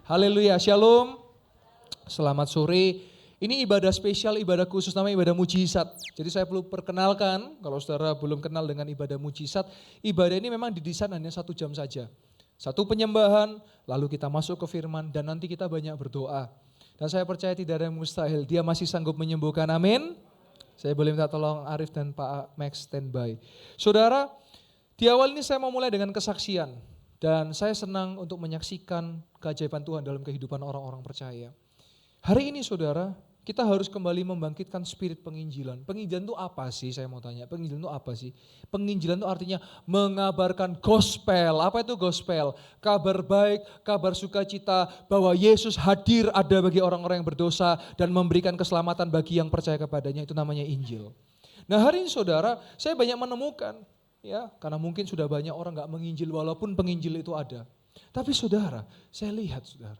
Haleluya, shalom. Selamat sore. Ini ibadah spesial, ibadah khusus namanya ibadah mujizat. Jadi saya perlu perkenalkan, kalau saudara belum kenal dengan ibadah mujizat, ibadah ini memang didesain hanya 1 jam saja. Satu penyembahan, lalu kita masuk ke firman, dan nanti kita banyak berdoa. Dan saya percaya tidak ada yang mustahil, dia masih sanggup menyembuhkan, amin. Saya boleh minta tolong Arif dan Pak Max standby. Saudara, di awal ini saya mau mulai dengan kesaksian. Dan saya senang untuk menyaksikan keajaiban Tuhan dalam kehidupan orang-orang percaya. Hari ini saudara, kita harus kembali membangkitkan spirit penginjilan. Penginjilan itu apa sih? Saya mau tanya, penginjilan itu apa sih? Penginjilan itu artinya mengabarkan gospel. Apa itu gospel? Kabar baik, kabar sukacita bahwa Yesus hadir ada bagi orang-orang yang berdosa dan memberikan keselamatan bagi yang percaya kepadanya. Itu namanya Injil. Nah hari ini saudara, saya banyak menemukan. Ya, karena mungkin sudah banyak orang gak menginjil walaupun penginjil itu ada. Tapi saudara, saya lihat saudara,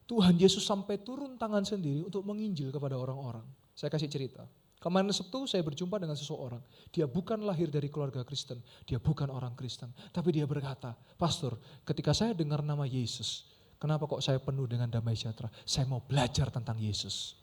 Tuhan Yesus sampai turun tangan sendiri untuk menginjil kepada orang-orang. Saya kasih cerita. Kemarin Sabtu saya berjumpa dengan seseorang. Dia bukan lahir dari keluarga Kristen. Dia bukan orang Kristen. Tapi dia berkata, Pastor, ketika saya dengar nama Yesus, kenapa kok saya penuh dengan damai sejahtera? Saya mau belajar tentang Yesus.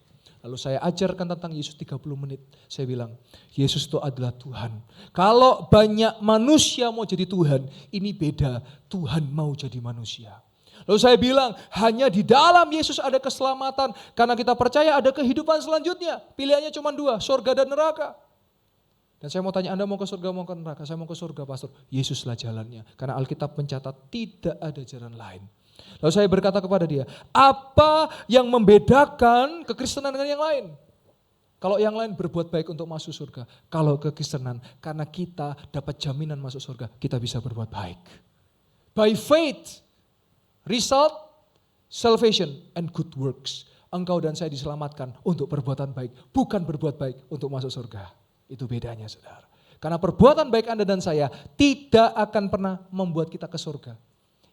Lalu saya ajarkan tentang Yesus 30 menit. Saya bilang, Yesus itu adalah Tuhan. Kalau banyak manusia mau jadi Tuhan, ini beda. Tuhan mau jadi manusia. Lalu saya bilang, hanya di dalam Yesus ada keselamatan. Karena kita percaya ada kehidupan selanjutnya. Pilihannya cuma 2, surga dan neraka. Dan saya mau tanya, Anda mau ke surga, mau ke neraka? Saya mau ke surga, Pastor. Yesuslah jalannya. Karena Alkitab mencatat tidak ada jalan lain. Lalu saya berkata kepada dia, apa yang membedakan kekristenan dengan yang lain? Kalau yang lain berbuat baik untuk masuk surga. Kalau kekristenan, karena kita dapat jaminan masuk surga, kita bisa berbuat baik. By faith, result, salvation, and good works. Engkau dan saya diselamatkan untuk perbuatan baik, bukan berbuat baik untuk masuk surga. Itu bedanya saudara. Karena perbuatan baik Anda dan saya tidak akan pernah membuat kita ke surga.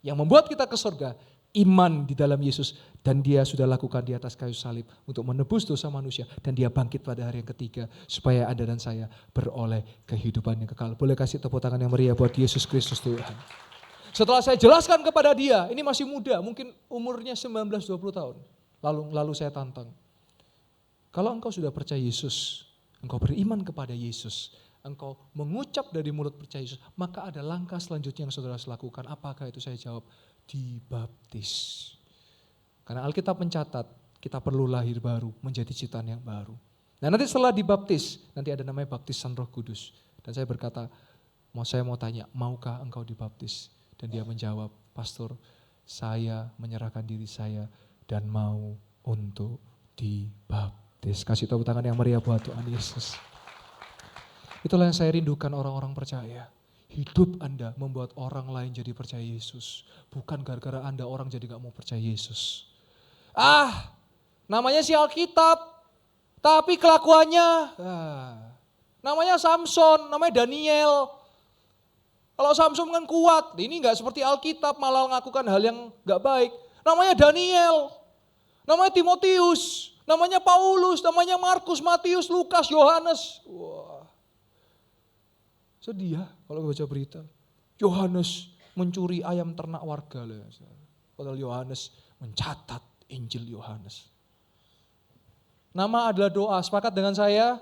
Yang membuat kita ke surga, iman di dalam Yesus. Dan dia sudah lakukan di atas kayu salib untuk menebus dosa manusia. Dan dia bangkit pada hari yang ketiga. Supaya Anda dan saya beroleh kehidupan yang kekal. Boleh kasih tepuk tangan yang meriah buat Yesus Kristus Tuhan. Setelah saya jelaskan kepada dia, ini masih muda, mungkin umurnya 19-20 tahun. Lalu saya tantang. Kalau engkau sudah percaya Yesus, engkau beriman kepada Yesus, engkau mengucap dari mulut percaya Yesus, maka ada langkah selanjutnya yang saudara lakukan. Apakah itu? Saya jawab, dibaptis. Karena Alkitab mencatat, kita perlu lahir baru, menjadi ciptaan yang baru. Nah nanti setelah dibaptis, nanti ada namanya baptisan Roh Kudus. Dan saya berkata, saya mau tanya, maukah engkau dibaptis? Dan dia menjawab, Pastor, saya menyerahkan diri saya dan mau untuk dibaptis. Kasih tepuk tangan yang meriah buat Tuhan Yesus. Itulah yang saya rindukan orang-orang percaya. Hidup Anda membuat orang lain jadi percaya Yesus. Bukan gara-gara Anda orang jadi gak mau percaya Yesus. Namanya si Alkitab. Tapi kelakuannya, namanya Samson, namanya Daniel. Kalau Samson kan kuat, ini gak seperti Alkitab malah melakukan hal yang gak baik. Namanya Daniel, namanya Timotius, namanya Paulus, namanya Markus, Matius, Lukas, Yohanes. Wah. Sedih ya kalau baca berita. Yohanes mencuri ayam ternak warga. Padahal Yohanes mencatat Injil Yohanes. Nama adalah doa, sepakat dengan saya?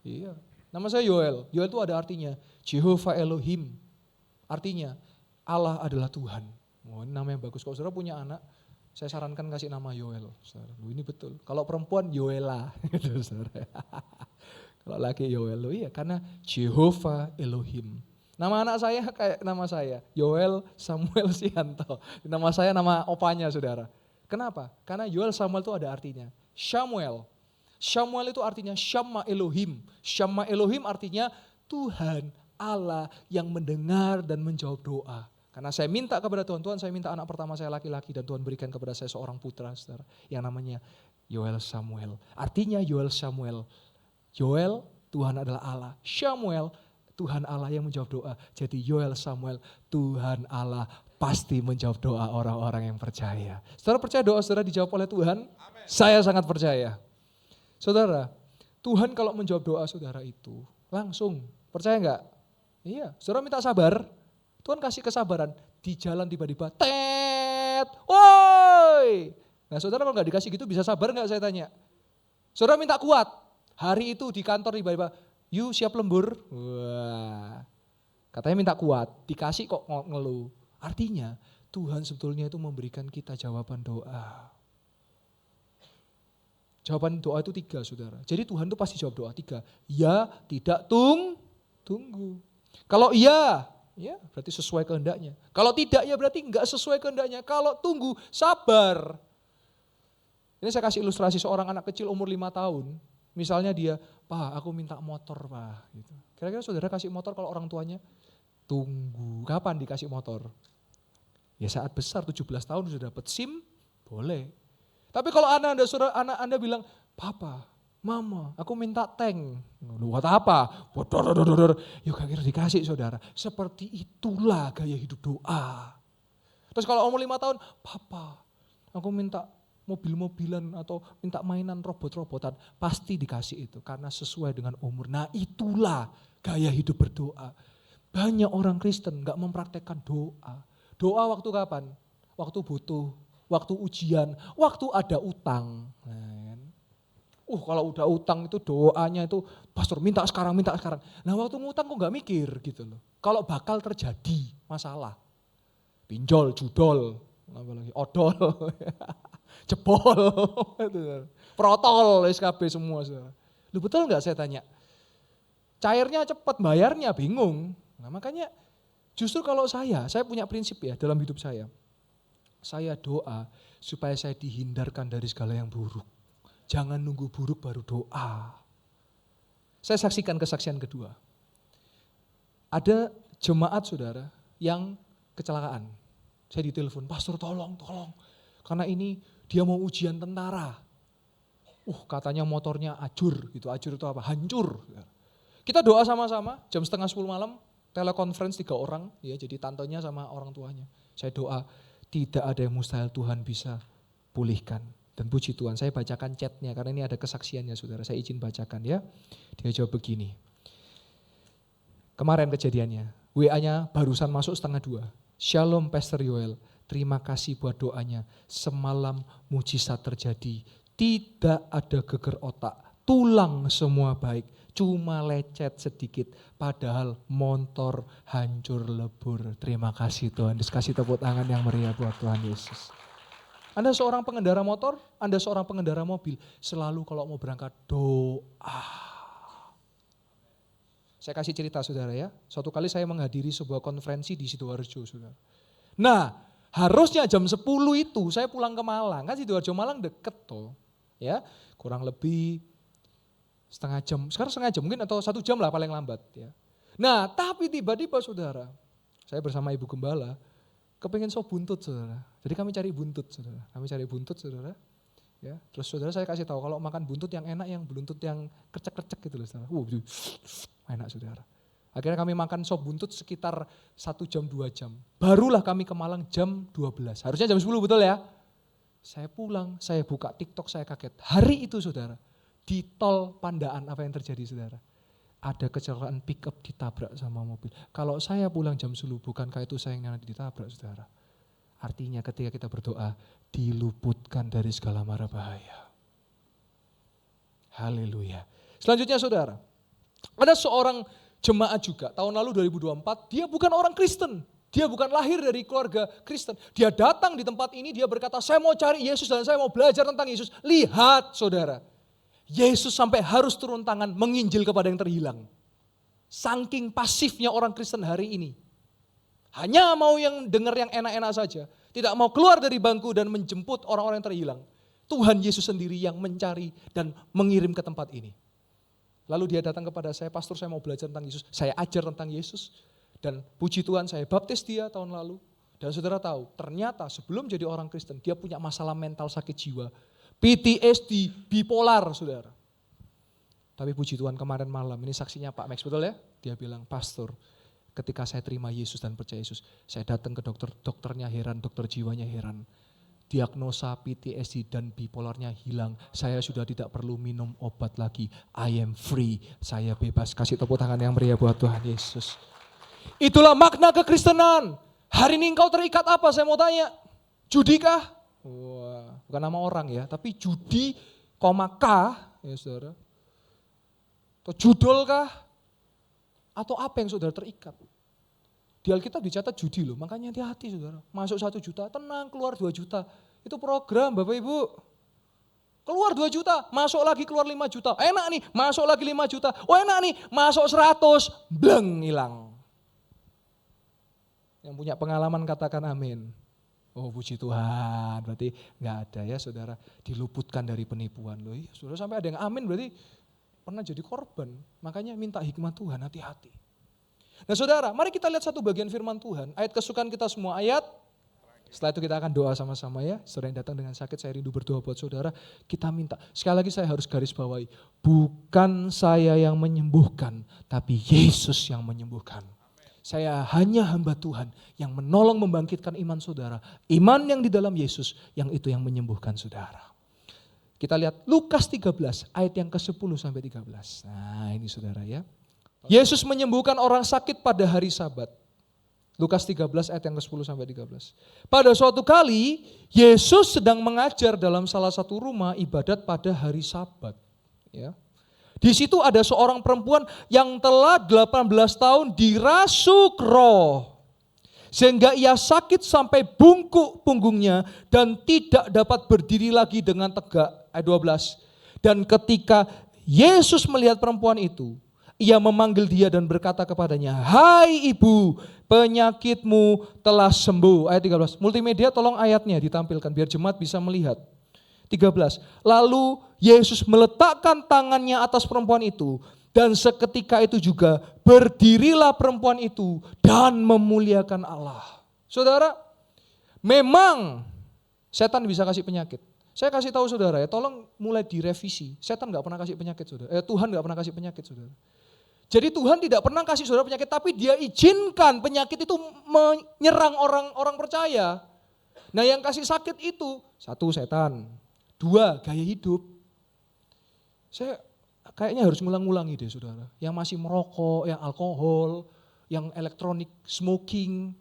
Iya. Nama saya Yoel. Yoel itu ada artinya Jehovah Elohim. Artinya Allah adalah Tuhan. Ini nama yang bagus. Kalau saudara punya anak, saya sarankan kasih nama Yoel. Ini betul. Kalau perempuan Yoela. Kalau laki Yoel, iya karena Jehovah Elohim. Nama anak saya kayak nama saya, Yoel Samuel Sianto. Nama saya nama opanya saudara. Kenapa? Karena Yoel Samuel itu ada artinya. Samuel. Samuel itu artinya Syamma Elohim. Syamma Elohim artinya Tuhan Allah yang mendengar dan menjawab doa. Karena saya minta kepada Tuhan, Tuhan saya minta anak pertama saya laki-laki dan Tuhan berikan kepada saya seorang putra saudara. Yang namanya Yoel Samuel. Artinya Yoel Samuel. Yoel, Tuhan adalah Allah. Samuel, Tuhan Allah yang menjawab doa. Jadi Yoel Samuel, Tuhan Allah pasti menjawab doa orang-orang yang percaya. Saudara percaya doa saudara dijawab oleh Tuhan? Amen. Saya sangat percaya. Saudara, Tuhan kalau menjawab doa saudara itu langsung. Percaya enggak? Iya, saudara minta sabar. Tuhan kasih kesabaran. Di jalan tiba-tiba, tet, woi, Nah saudara kalau nggak dikasih gitu bisa sabar nggak saya tanya? Saudara minta kuat. Hari itu di kantor tiba-tiba, you siap lembur? Wah, katanya minta kuat, dikasih kok ngeluh. Artinya Tuhan sebetulnya itu memberikan kita jawaban doa. Jawaban doa itu 3 saudara. Jadi Tuhan itu pasti jawab doa 3. Ya, tidak, tunggu. Kalau iya, ya berarti sesuai kehendaknya. Kalau tidak ya berarti enggak sesuai kehendaknya. Kalau tunggu, sabar. Ini saya kasih ilustrasi seorang anak kecil umur 5 tahun. Misalnya dia, Pak aku minta motor Pak. Gitu. Kira-kira saudara kasih motor kalau orang tuanya? Tunggu, kapan dikasih motor? Ya saat besar 17 tahun sudah dapat SIM, boleh. Tapi kalau anak Anda bilang, Papa, Mama, aku minta tank. Buat apa? Yuk kira dikasih saudara. Seperti itulah gaya hidup doa. Terus kalau umur 5 tahun, Papa, aku minta mobil-mobilan atau minta mainan robot-robotan. Pasti dikasih itu karena sesuai dengan umur. Nah itulah gaya hidup berdoa. Banyak orang Kristen gak mempraktekkan doa. Doa waktu kapan? Waktu butuh, waktu ujian, waktu ada utang. Nah, kalau udah utang itu doanya itu, pastor minta sekarang. Nah waktu ngutang kok gak mikir gitu loh. Kalau bakal terjadi masalah, pinjol, judol, apalagi odol, jebol, protol, SKB semua. Lu betul gak saya tanya? Cairnya cepat, bayarnya bingung. Nah makanya justru kalau saya punya prinsip ya dalam hidup saya. Saya doa supaya saya dihindarkan dari segala yang buruk. Jangan nunggu buruk baru doa. Saya saksikan kesaksian kedua. Ada jemaat saudara yang kecelakaan. Saya ditelepon, pastor tolong. Karena ini dia mau ujian tentara. Katanya motornya ajur gitu. Ajur itu apa? Hancur. Kita doa sama-sama jam 9:30 malam. Telekonferensi 3 orang, ya jadi tantenya sama orang tuanya. Saya doa, tidak ada yang mustahil Tuhan bisa pulihkan. Dan puji Tuhan, saya bacakan chatnya karena ini ada kesaksiannya saudara. Saya izin bacakan ya. Dia jawab begini. Kemarin kejadiannya, WA-nya barusan masuk 1:30. Shalom Pastor Yoel, terima kasih buat doanya. Semalam mujizat terjadi. Tidak ada geger otak, tulang semua baik. Cuma lecet sedikit, padahal motor hancur lebur. Terima kasih Tuhan. Kasih tepuk tangan yang meriah buat Tuhan Yesus. Anda seorang pengendara motor, Anda seorang pengendara mobil, selalu kalau mau berangkat doa. Saya kasih cerita saudara ya. Suatu kali saya menghadiri sebuah konferensi di Sidoarjo saudara. Nah harusnya jam 10 itu saya pulang ke Malang. Kan Sidoarjo Malang deket toh. Ya, kurang lebih setengah jam, sekarang setengah jam mungkin atau 1 jam lah paling lambat ya. Nah tapi tiba-tiba saudara, saya bersama Ibu Gembala, kepengen sop buntut saudara. Jadi kami cari buntut saudara. Ya, terus saudara saya kasih tahu kalau makan buntut yang enak yang buntut yang kercek-kercek gitu loh saudara. Enak saudara. Akhirnya kami makan sop buntut sekitar 1 jam 2 jam. Barulah kami ke Malang jam 12. Harusnya jam 10 betul ya. Saya pulang, saya buka TikTok, saya kaget. Hari itu saudara, di tol Pandaan apa yang terjadi saudara? Ada kecelakaan pick up ditabrak sama mobil. Kalau saya pulang jam 10, bukankah itu saya yang ditabrak saudara? Artinya ketika kita berdoa, diluputkan dari segala mara bahaya. Haleluya. Selanjutnya saudara, ada seorang jemaat juga, tahun lalu 2024, dia bukan orang Kristen. Dia bukan lahir dari keluarga Kristen. Dia datang di tempat ini, dia berkata, saya mau cari Yesus dan saya mau belajar tentang Yesus. Lihat saudara, Yesus sampai harus turun tangan menginjil kepada yang terhilang. Saking pasifnya orang Kristen hari ini. Hanya mau yang dengar yang enak-enak saja. Tidak mau keluar dari bangku dan menjemput orang-orang yang terhilang. Tuhan Yesus sendiri yang mencari dan mengirim ke tempat ini. Lalu dia datang kepada saya, pastor saya mau belajar tentang Yesus. Saya ajar tentang Yesus. Dan puji Tuhan saya baptis dia tahun lalu. Dan saudara tahu, ternyata sebelum jadi orang Kristen, dia punya masalah mental sakit jiwa. PTSD, bipolar saudara. Tapi puji Tuhan kemarin malam, ini saksinya Pak Max betul ya? Dia bilang, pastor ketika saya terima Yesus dan percaya Yesus, saya datang ke dokter, dokternya heran, dokter jiwanya heran. Diagnosa PTSD dan bipolarnya hilang, saya sudah tidak perlu minum obat lagi. I am free, saya bebas. Kasih tepuk tangan yang meriah buat Tuhan Yesus. Itulah makna kekristenan. Hari ini engkau terikat apa? Saya mau tanya. Judi kah? Wah. bukan nama orang ya, tapi judi, K, ya saudara. Atau judol kah? Atau apa yang saudara terikat? Di Alkitab dicatat judi loh, makanya hati-hati saudara. Masuk 1 juta, tenang, keluar 2 juta. Itu program Bapak Ibu. Keluar 2 juta, masuk lagi keluar 5 juta. Enak nih, masuk lagi 5 juta. Oh enak nih, masuk 100, bleng hilang. Yang punya pengalaman katakan amin. Oh puji Tuhan, berarti nggak ada ya saudara. Diluputkan dari penipuan loh. Iya, saudara sampai ada yang amin berarti pernah jadi korban. Makanya minta hikmat Tuhan, hati-hati. Nah saudara, mari kita lihat satu bagian firman Tuhan. Ayat kesukaan kita semua, ayat. Setelah itu kita akan doa sama-sama ya. Saudara yang datang dengan sakit, saya rindu berdoa buat saudara. Kita minta, sekali lagi saya harus garis bawahi. Bukan saya yang menyembuhkan, tapi Yesus yang menyembuhkan. Saya hanya hamba Tuhan yang menolong membangkitkan iman saudara. Iman yang di dalam Yesus, yang itu yang menyembuhkan saudara. Kita lihat Lukas 13 ayat yang ke-10 sampai 13. Nah ini saudara ya. Yesus menyembuhkan orang sakit pada hari Sabat. Lukas 13 ayat yang ke-10 sampai 13. Pada suatu kali Yesus sedang mengajar dalam salah satu rumah ibadat pada hari Sabat. Ya. Di situ ada seorang perempuan yang telah 18 tahun dirasuk roh. Sehingga ia sakit sampai bungkuk punggungnya dan tidak dapat berdiri lagi dengan tegak. Ayat 12. Dan ketika Yesus melihat perempuan itu, ia memanggil dia dan berkata kepadanya, "Hai ibu, penyakitmu telah sembuh." Ayat 13. Multimedia tolong ayatnya ditampilkan biar jemaat bisa melihat. 13. Lalu Yesus meletakkan tangannya atas perempuan itu dan seketika itu juga berdirilah perempuan itu dan memuliakan Allah. Saudara, memang setan bisa kasih penyakit. Saya kasih tahu saudara ya, tolong mulai direvisi. Setan gak pernah kasih penyakit saudara. Tuhan gak pernah kasih penyakit saudara. Jadi Tuhan tidak pernah kasih saudara penyakit, tapi dia izinkan penyakit itu menyerang orang percaya. Nah yang kasih sakit itu, 1 setan, 2 gaya hidup. Saya kayaknya harus ngulang-ngulangi deh saudara. Yang masih merokok, yang alkohol, yang elektronik, smoking.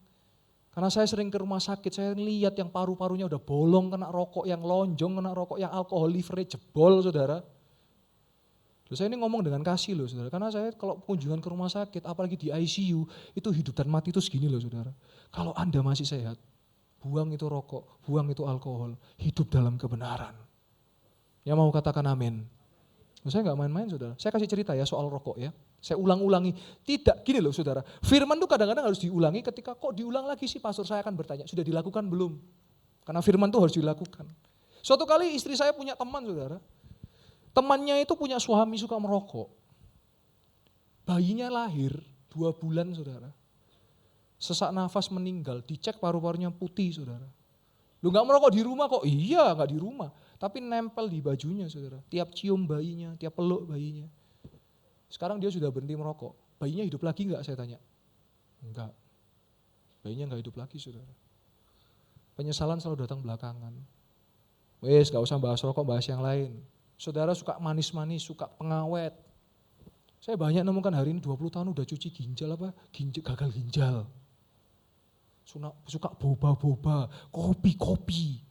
Karena saya sering ke rumah sakit, saya lihat yang paru-parunya udah bolong kena rokok, yang lonjong kena rokok, yang alkohol livernya jebol saudara. Loh, saya ini ngomong dengan kasih loh saudara, karena saya kalau kunjungan ke rumah sakit, apalagi di ICU, itu hidup dan mati itu segini loh saudara. Kalau Anda masih sehat, buang itu rokok, buang itu alkohol, hidup dalam kebenaran. Yang mau katakan amin. Loh, saya gak main-main saudara, saya kasih cerita ya soal rokok ya. Saya ulang-ulangi, tidak gini loh saudara, firman tuh kadang-kadang harus diulangi ketika kok diulang lagi sih pastor, saya akan bertanya, sudah dilakukan belum? Karena firman tuh harus dilakukan. Suatu kali istri saya punya teman saudara, temannya itu punya suami suka merokok. Bayinya lahir 2 bulan saudara, sesak nafas meninggal, dicek paru-parunya putih saudara. Lu gak merokok di rumah kok? Iya gak di rumah, tapi nempel di bajunya saudara, tiap cium bayinya, tiap peluk bayinya. Sekarang dia sudah berhenti merokok. Bayinya hidup lagi enggak saya tanya? Enggak. Bayinya enggak hidup lagi saudara. Penyesalan selalu datang belakangan. Wes gak usah bahas rokok, bahas yang lain. Saudara suka manis-manis, suka pengawet. Saya banyak nemukan hari ini 20 tahun udah cuci ginjal apa? Gagal ginjal. Suka boba-boba, kopi-kopi.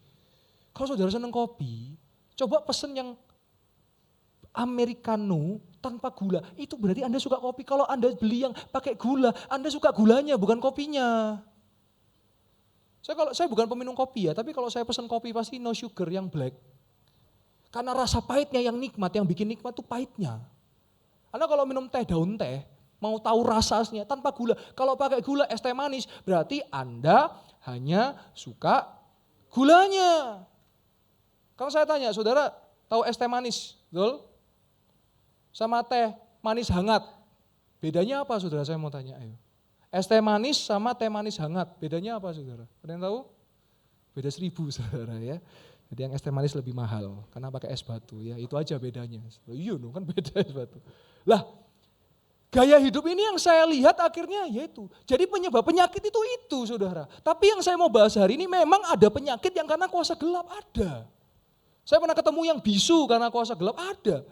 Kalau saudara seneng kopi, coba pesen yang Americano tanpa gula, itu berarti Anda suka kopi. Kalau Anda beli yang pakai gula, Anda suka gulanya bukan kopinya. Saya bukan peminum kopi ya, tapi kalau saya pesan kopi pasti no sugar yang black. Karena rasa pahitnya yang nikmat, yang bikin nikmat itu pahitnya. Anda kalau minum teh daun teh, mau tahu rasanya tanpa gula. Kalau pakai gula es teh manis, berarti Anda hanya suka gulanya. Kalau saya tanya, saudara tahu es teh manis, betul? Sama teh manis hangat. Bedanya apa saudara, saya mau tanya ayo. Es teh manis sama teh manis hangat, bedanya apa saudara? Ada yang tahu? Beda 1000 saudara ya. Jadi yang es teh manis lebih mahal, karena pakai es batu ya, itu aja bedanya. Iya no, kan beda es batu. Lah, gaya hidup ini yang saya lihat akhirnya yaitu, jadi penyebab penyakit itu saudara. Tapi yang saya mau bahas hari ini memang ada penyakit yang karena kuasa gelap ada. Saya pernah ketemu yang bisu karena kuasa gelap ada.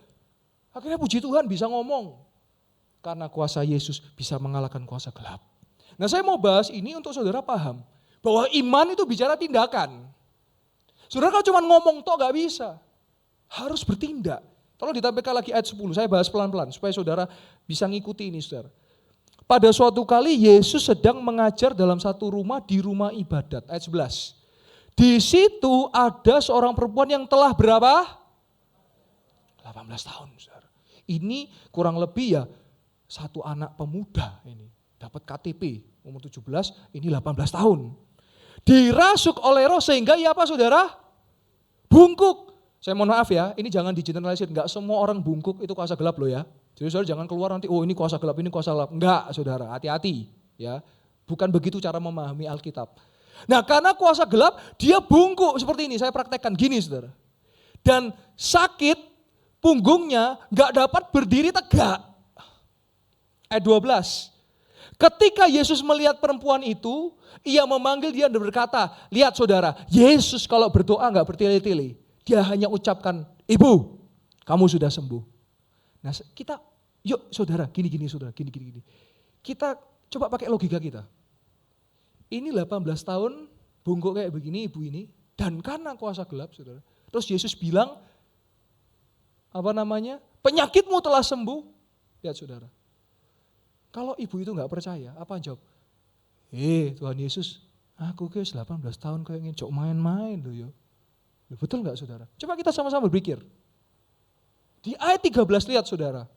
Akhirnya puji Tuhan bisa ngomong. Karena kuasa Yesus bisa mengalahkan kuasa gelap. Nah saya mau bahas ini untuk saudara paham. Bahwa iman itu bicara tindakan. Saudara kalau cuma ngomong toh gak bisa. Harus bertindak. Tolong ditampilkan lagi ayat 10, saya bahas pelan-pelan supaya saudara bisa ngikuti ini saudara. Pada suatu kali Yesus sedang mengajar dalam satu rumah di rumah ibadat. Ayat 11. Di situ ada seorang perempuan yang telah berapa? 18 tahun saudara. Ini kurang lebih ya satu anak pemuda ini. Dapat KTP umur 17, ini 18 tahun. Dirasuk oleh roh sehingga ia apa saudara? Bungkuk. Saya mohon maaf ya, ini jangan digeneralisir, enggak semua orang bungkuk itu kuasa gelap loh ya. Jadi saudara jangan keluar nanti, oh ini kuasa gelap, ini kuasa gelap. Enggak saudara, hati-hati ya. Bukan begitu cara memahami Alkitab. Nah karena kuasa gelap, dia bungkuk seperti ini, saya praktekkan gini saudara. Dan sakit punggungnya enggak dapat berdiri tegak. Ayat 12. Ketika Yesus melihat perempuan itu, ia memanggil dia dan berkata, lihat saudara, Yesus kalau berdoa enggak bertele-tele. Dia hanya ucapkan, ibu, kamu sudah sembuh. Nah kita, yuk saudara, gini saudara, gini. Kita coba pakai logika kita. Ini 18 tahun, bungkuk kayak begini ibu ini, dan karena kuasa gelap saudara. Terus Yesus bilang, penyakitmu telah sembuh. Lihat saudara. Kalau ibu itu gak percaya, apa jawab? Tuhan Yesus, aku kayak 18 tahun kayak ingin cok main-main loh ya. Betul gak saudara? Coba kita sama-sama berpikir. Di ayat 13 lihat saudara.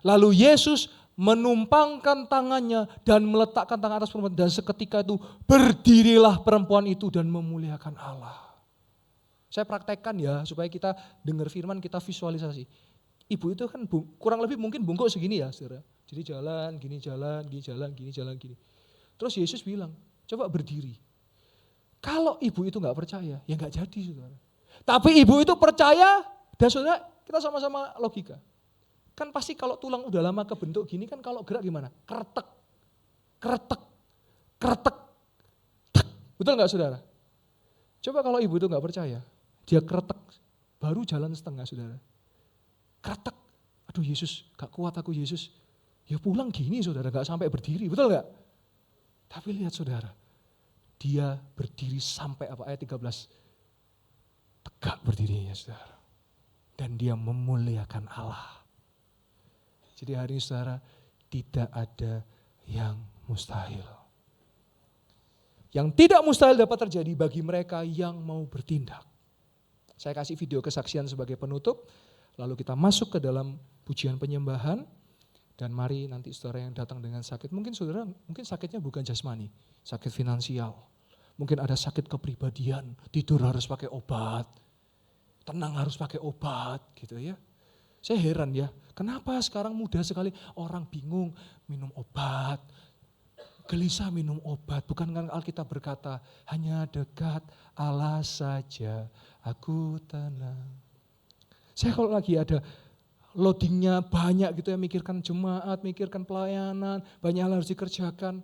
Lalu Yesus menumpangkan tangannya dan meletakkan tangan atas perempuan. Dan seketika itu berdirilah perempuan itu dan memuliakan Allah. Saya praktekkan ya supaya kita dengar firman, kita visualisasi. Ibu itu kan kurang lebih mungkin bungkuk segini ya saudara. Jadi jalan, gini. Terus Yesus bilang, coba berdiri. Kalau ibu itu gak percaya, ya gak jadi saudara. Tapi ibu itu percaya dan saudara kita sama-sama logika. Kan pasti kalau tulang udah lama kebentuk gini kan kalau gerak gimana? Kretek. Betul gak saudara? Coba kalau ibu itu gak percaya, dia kretek, baru jalan setengah saudara. Kretek, aduh Yesus gak kuat aku Yesus. Ya pulang gini saudara, gak sampai berdiri, betul gak? Tapi lihat saudara, dia berdiri sampai ayat 13. Tegak berdirinya saudara. Dan dia memuliakan Allah. Jadi hari ini saudara, tidak ada yang mustahil. Yang tidak mustahil dapat terjadi bagi mereka yang mau bertindak. Saya kasih video kesaksian sebagai penutup, lalu kita masuk ke dalam pujian penyembahan, dan mari nanti saudara yang datang dengan sakit, mungkin saudara sakitnya bukan jasmani, sakit finansial. Mungkin ada sakit kepribadian, tidur harus pakai obat, tenang harus pakai obat gitu ya. Saya heran ya, kenapa sekarang mudah sekali orang bingung minum obat, gelisah minum obat. Bukankah Alkitab berkata, hanya dekat Allah saja aku tenang. Saya kalau lagi ada loadingnya banyak gitu ya, mikirkan jemaat, mikirkan pelayanan, banyak hal harus dikerjakan.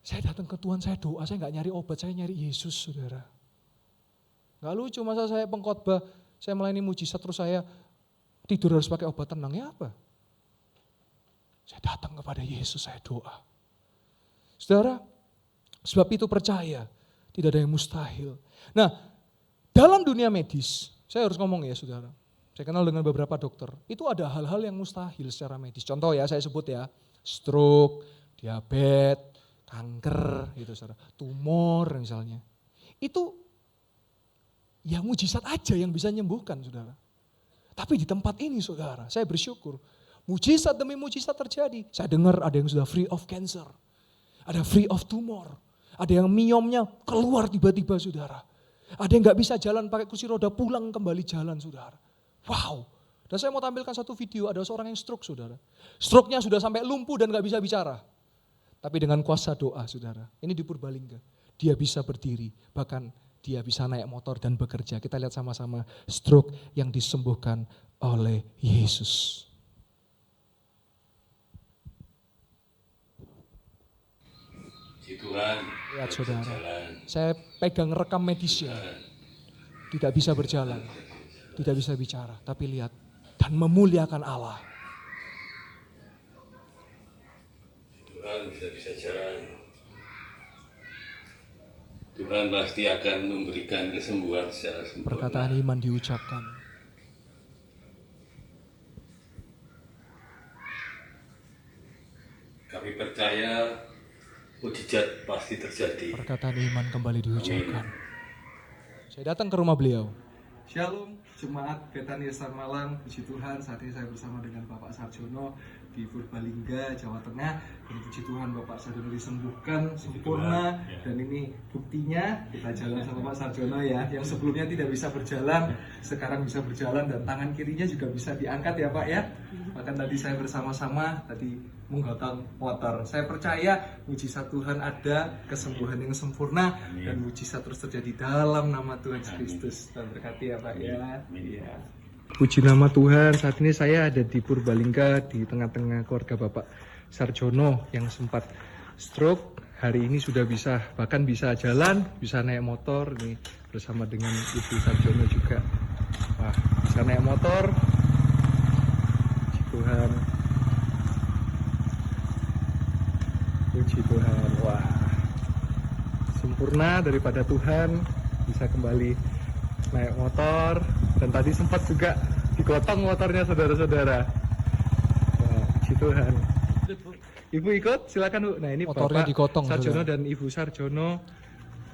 Saya datang ke Tuhan, saya doa, saya gak nyari obat, saya nyari Yesus saudara. Gak lucu masa saya pengkhotbah, saya melayani mujizat terus saya tidur harus pakai obat tenang, ya apa? Saya datang kepada Yesus, saya doa. Saudara, sebab itu percaya, tidak ada yang mustahil. Nah, dalam dunia medis, saya harus ngomong ya saudara, saya kenal dengan beberapa dokter, itu ada hal-hal yang mustahil secara medis. Contoh ya, saya sebut ya, stroke, diabetes, kanker, gitu saudara, tumor misalnya. Itu ya mujizat aja yang bisa menyembuhkan saudara. Tapi di tempat ini saudara, saya bersyukur, mujizat demi mujizat terjadi. Saya dengar ada yang sudah free of cancer, ada free of tumor, ada yang miomnya keluar tiba-tiba saudara. Ada yang gak bisa jalan pakai kursi roda, pulang kembali jalan saudara. Wow, dan saya mau tampilkan satu video, ada seorang yang stroke saudara. Stroke-nya sudah sampai lumpuh dan gak bisa bicara. Tapi dengan kuasa doa saudara, ini di Purbalingga, dia bisa berdiri, bahkan dia bisa naik motor dan bekerja. Kita lihat sama-sama stroke yang disembuhkan oleh Yesus. Tuhan, lihat saudara, saya pegang rekam medisnya, tidak bisa berjalan, tidak bisa bicara, tapi lihat dan memuliakan Allah. Tuhan bisa jalan. Tuhan pasti akan memberikan kesembuhan secara sempurna. Perkataan iman diucapkan. Kami percaya mujizat pasti terjadi. Perkataan iman kembali diucapkan. Saya datang ke rumah beliau. Shalom, Jemaat Betania Sarmalang, puji Tuhan, saat ini saya bersama dengan Bapak Sarjono di Purbalingga, Jawa Tengah. Dan puji Tuhan Bapak Sarjono disembuhkan sempurna. Dan ini buktinya, kita jalan sama Pak Sarjono ya, yang sebelumnya tidak bisa berjalan, sekarang bisa berjalan dan tangan kirinya juga bisa diangkat ya Pak ya. Bahkan tadi saya bersama-sama, tadi menggotong motor. Saya percaya mujizat Tuhan ada, kesembuhan yang sempurna, dan mujizat terus terjadi dalam nama Tuhan Yesus Kristus. Dan berkati ya Pak ya. Iya. Puji nama Tuhan, saat ini saya ada di Purbalingga di tengah-tengah keluarga Bapak Sarjono yang sempat stroke. Hari ini sudah bisa, bahkan bisa jalan, bisa naik motor. Ini bersama dengan Ibu Sarjono juga. Wah, bisa naik motor. Puji Tuhan. Puji Tuhan. Wah, sempurna daripada Tuhan, bisa kembali naik motor. Dan tadi sempat juga digotong motornya saudara-saudara. Wah, puji Tuhan. Ibu ikut, silakan Bu. Nah ini Motornya Bapak digotong, Sarjono saudara. dan Ibu Sarjono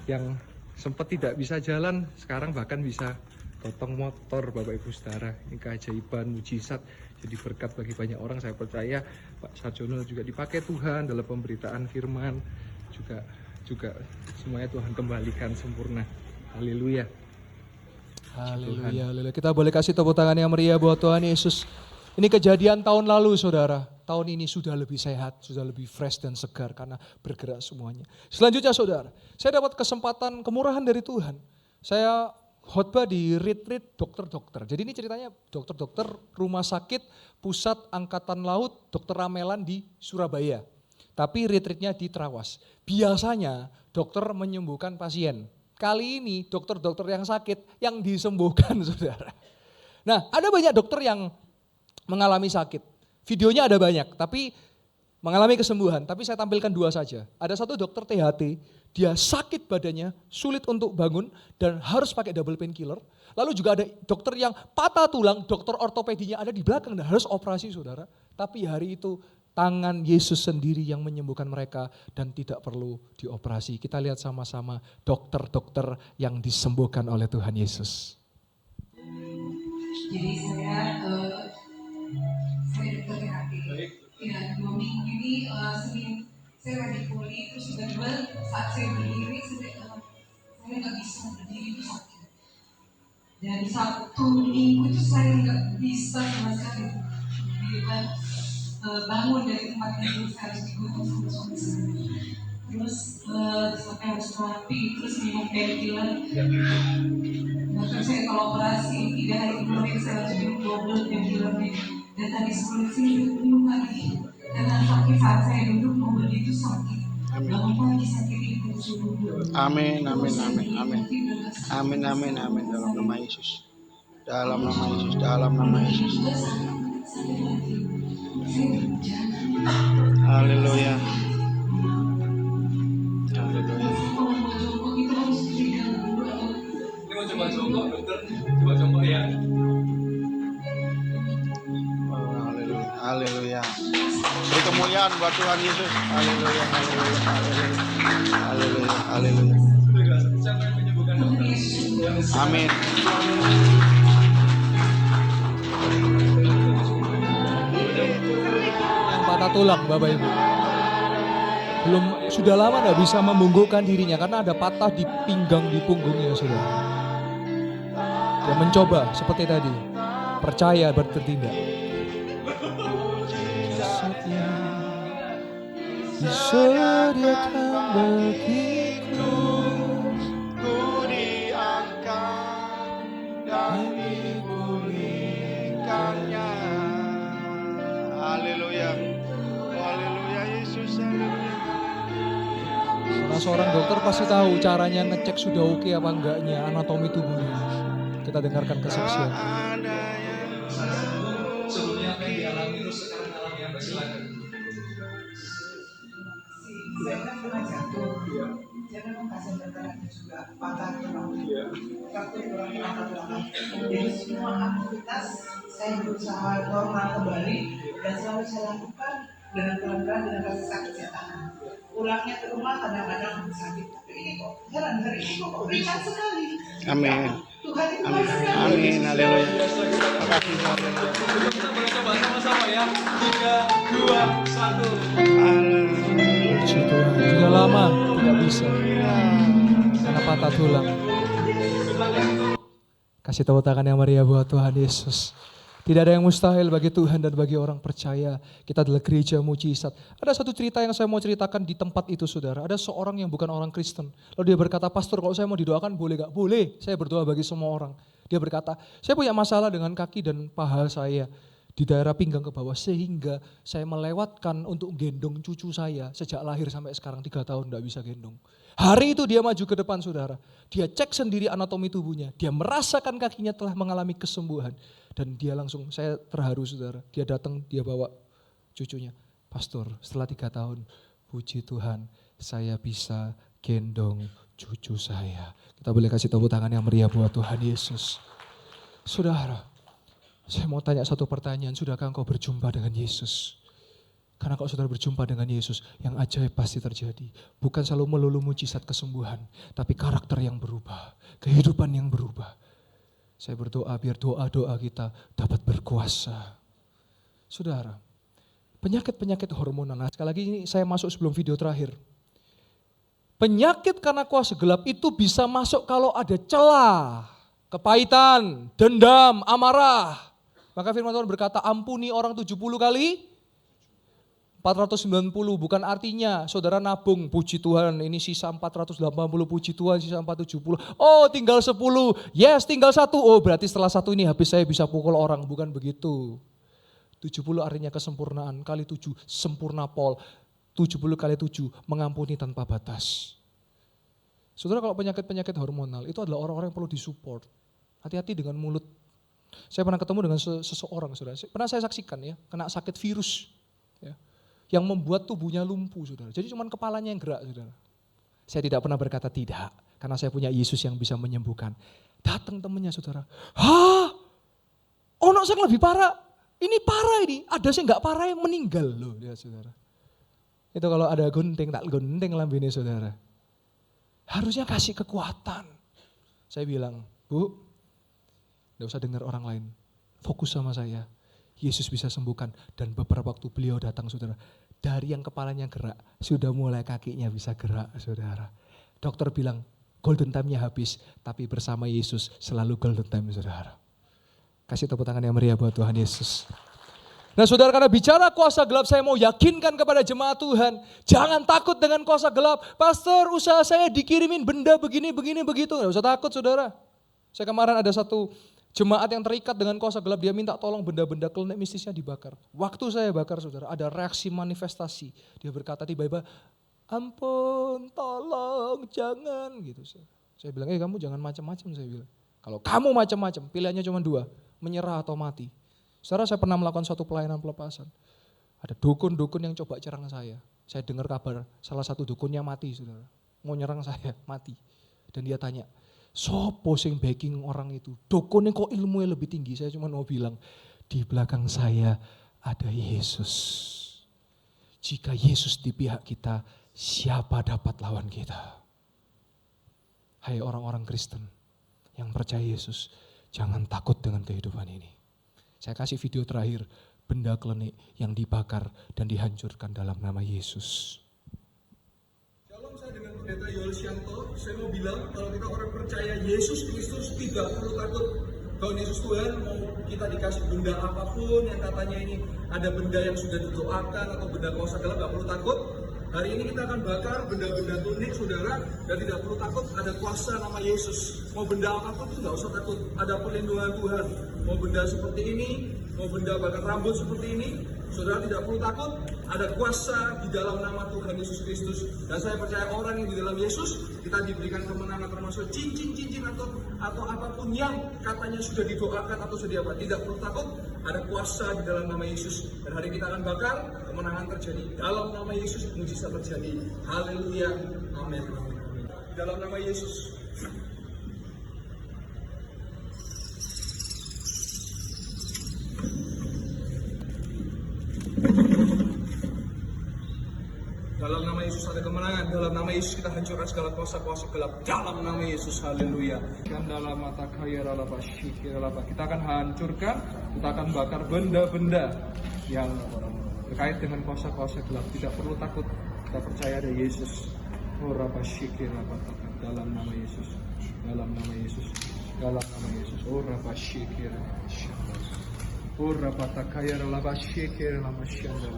yang sempat tidak bisa jalan, sekarang bahkan bisa gotong motor Bapak Ibu saudara. Ini keajaiban, mujizat, jadi berkat bagi banyak orang. Saya percaya Pak Sarjono juga dipakai Tuhan dalam pemberitaan firman, juga semuanya Tuhan kembalikan sempurna. Haleluya. Haleluya, haleluya. Kita boleh kasih tepuk tangan yang meriah buat Tuhan Yesus. Ini kejadian tahun lalu saudara. Tahun ini sudah lebih sehat, sudah lebih fresh dan segar karena bergerak semuanya. Selanjutnya saudara, saya dapat kesempatan kemurahan dari Tuhan. Saya khotbah di retreat dokter-dokter. Jadi ini ceritanya dokter-dokter rumah sakit pusat angkatan laut Dr. Ramelan di Surabaya. Tapi retreatnya di Trawas. Biasanya dokter menyembuhkan pasien. Kali ini dokter-dokter yang sakit yang disembuhkan saudara. Nah ada banyak dokter yang mengalami sakit. Videonya ada banyak tapi mengalami kesembuhan. Tapi saya tampilkan dua saja. Ada satu dokter THT, dia sakit badannya, sulit untuk bangun dan harus pakai double painkiller. Lalu juga ada dokter yang patah tulang, dokter ortopedinya ada di belakang dan harus operasi saudara. Tapi hari itu tangan Yesus sendiri yang menyembuhkan mereka dan tidak perlu dioperasi. Kita lihat sama-sama dokter-dokter yang disembuhkan oleh Tuhan Yesus. Jadi saya dokter THT. Ya, 2 minggu ini Senin saya lagi pulih, terus tiba-tiba saat saya berdiri saya nggak bisa berdiri, itu sakit. Dan Sabtu Minggu itu saya nggak bisa sama sekali bangun dari tempat tidur, saya harus digotong sama suami saya. Terus sampai harus terapi, terus minum painkiller. Bahkan saya kalau operasi 3 hari kemudian saya harus minum double painkillernya. Dan tadi sebelum sini minum lagi. Karena sakit saat saya duduk mau berdiri itu sakit. Bangun pagi sakit itu subuh. Amin, amin, amin, amin. Amin, amin, amin. Dalam nama Yesus. Dalam nama Yesus, dalam nama Yesus. Haleluya. Haleluya. Ini mau coba jongkok dokter, coba jongkok ya. Oh, haleluya. Haleluya. Beri kemuliaan buat Tuhan Yesus. Haleluya, haleluya, haleluya. Haleluya, haleluya. Siapa yang menyembuhkan dokter? Amin. Yang patah tulang Bapak Ibu. Sudah lama tidak bisa membungkukkan dirinya karena ada patah di pinggang di punggungnya saudara. Dia mencoba seperti tadi, percaya bertindak. Disediakan bagiku. Ku diangkat dan dipulihkannya. Haleluya. Haleluya Yesus. Haleluya. Karena seorang dokter pasti tahu caranya ngecek sudah oke apa enggaknya anatomi tubuhnya. Kita dengarkan kesaksian. Sebelumnya apa yang dialami terus sekarang alami apa silakan. Saya kan pernah jatuh. Jangan memang kasih berkaratnya juga patah tulang. Waktu tulangnya patah tulang. Jadi semua aktivitas saya berusaha normal kembali dan selalu saya lakukan dengan pelan-pelan dengan rasa sakit saya tahan. Pulangnya ke rumah kadang-kadang sakit, tapi ini kok heran hari ini kok ringan sekali. Amin. Tuhan itu Amin. baik sekali. Amin. Haleluya. Makasih Tuhan. Kita boleh coba sama-sama ya. 3, 2, 1. Haleluya. Puji Tuhan. Sudah lama tidak bisa karena patah tulang. Kasih tepuk tangan yang meriah buat Tuhan Yesus. Tidak ada yang mustahil bagi Tuhan dan bagi orang percaya. Kita adalah gereja mujizat. Ada satu cerita yang saya mau ceritakan di tempat itu, saudara. Ada seorang yang bukan orang Kristen. Lalu dia berkata, pastor kalau saya mau didoakan boleh gak? Boleh, saya berdoa bagi semua orang. Dia berkata, saya punya masalah dengan kaki dan paha saya di daerah pinggang ke bawah. Sehingga saya melewatkan untuk gendong cucu saya. Sejak lahir sampai sekarang 3 tahun gak bisa gendong. Hari itu dia maju ke depan, saudara. Dia cek sendiri anatomi tubuhnya. Dia merasakan kakinya telah mengalami kesembuhan. Dan dia langsung, saya terharu saudara. Dia datang, dia bawa cucunya. Pastor, setelah 3 tahun, puji Tuhan, saya bisa gendong cucu saya. Kita boleh kasih tepuk tangan yang meriah buat Tuhan Yesus. Saudara, saya mau tanya satu pertanyaan. Sudahkah engkau berjumpa dengan Yesus? Karena kalau saudara berjumpa dengan Yesus, yang ajaib pasti terjadi. Bukan selalu melulu mujizat kesembuhan, tapi karakter yang berubah, kehidupan yang berubah. Saya berdoa biar doa-doa kita dapat berkuasa. Saudara, penyakit-penyakit hormonal. Nah, sekali lagi ini saya masuk sebelum video terakhir. Penyakit karena kuasa gelap itu bisa masuk kalau ada celah, kepahitan, dendam, amarah. Maka firman Tuhan berkata, ampuni orang 70 kali 490, bukan artinya saudara nabung, puji Tuhan ini sisa 480, puji Tuhan sisa 470. Oh tinggal 10, yes tinggal 1, oh berarti setelah 1 ini habis saya bisa pukul orang, bukan begitu. 70 artinya kesempurnaan, kali 7 sempurna Paul, 70 kali 7 mengampuni tanpa batas. Saudara kalau penyakit-penyakit hormonal itu adalah orang-orang yang perlu disupport. Hati-hati dengan mulut. Saya pernah ketemu dengan seseorang, saudara. Pernah saya saksikan ya, kena sakit virus. Ya. Yang membuat tubuhnya lumpuh, saudara. Jadi cuma kepalanya yang gerak, saudara. Saya tidak pernah berkata tidak, karena saya punya Yesus yang bisa menyembuhkan. Datang temannya, saudara. Hah? Ono yang lebih parah. Ini parah ini. Ada sih nggak parah yang meninggal loh, dia saudara. Itu kalau ada gunting, tak gunting lambene saudara. Harusnya kasih kekuatan. Saya bilang, Bu, nggak usah dengar orang lain. Fokus sama saya. Yesus bisa sembuhkan dan beberapa waktu beliau datang saudara. Dari yang kepalanya gerak, sudah mulai kakinya bisa gerak saudara. Dokter bilang golden time-nya habis, tapi bersama Yesus selalu golden time saudara. Kasih tepuk tangan yang meriah buat Tuhan Yesus. Nah saudara, karena bicara kuasa gelap, saya mau yakinkan kepada jemaat Tuhan. Jangan takut dengan kuasa gelap. Pastor, usaha saya dikirimin benda begini, begitu. Nggak usah takut saudara. Saya kemarin ada satu jemaat yang terikat dengan kuasa gelap, dia minta tolong benda-benda klinik mistisnya dibakar. Waktu saya bakar saudara, ada reaksi manifestasi. Dia berkata tiba-tiba, ampun, tolong, jangan. Gitu. Saya bilang, kamu jangan macam-macam, saya bilang. Kalau kamu macam-macam, pilihannya cuma 2, menyerah atau mati. Saudara, saya pernah melakukan suatu pelayanan pelepasan. Ada dukun-dukun yang coba cerang saya. Saya dengar kabar salah satu dukunnya mati, saudara. Mau nyerang saya, mati. Dan dia tanya, sopo sing backing orang itu? Dukunnya kok ilmunya lebih tinggi? Saya cuma mau bilang, di belakang saya ada Yesus. Jika Yesus di pihak kita, siapa dapat lawan kita? Hai orang-orang Kristen yang percaya Yesus, jangan takut dengan kehidupan ini. Saya kasih video terakhir, benda klinik yang dibakar dan dihancurkan dalam nama Yesus. Shalom, saya dengan Pendeta Yoel Syanto. Saya mau bilang kalau kita orang percaya Yesus Kristus tidak perlu takut. Kalau Yesus Tuhan mau kita dikasih benda apapun yang katanya ini ada benda yang sudah didoakan atau benda kuasa gelap, gak perlu takut. Hari ini kita akan bakar benda-benda klinik saudara dan tidak perlu takut, ada kuasa nama Yesus. Mau benda apapun itu gak usah takut, ada perlindungan Tuhan. Mau benda seperti ini, mau benda bakar rambut seperti ini, saudara tidak perlu takut, ada kuasa di dalam nama Tuhan Yesus Kristus. Dan saya percaya orang yang di dalam Yesus, kita diberikan kemenangan termasuk cincin-cincin atau apapun yang katanya sudah didoakan atau sudah apa. Tidak perlu takut, ada kuasa di dalam nama Yesus. Dan hari kita akan bakar, kemenangan terjadi. Dalam nama Yesus, mujizat terjadi. Haleluya, amin. dalam nama Yesus. Dalam nama Yesus ada kemenangan. Dalam nama Yesus kita hancurkan segala kuasa-kuasa gelap. Dalam nama Yesus, haleluya. Dan dalam mata kaya kita akan hancurkan, kita akan bakar benda-benda yang terkait dengan kuasa-kuasa gelap. Tidak perlu takut, kita percaya ada Yesus. Oh rabashiki rabatakan. Dalam nama Yesus, dalam nama Yesus, dalam nama Yesus. Oh rabashiki rabashanda. Oh rabatakaya rabashiki rabashanda.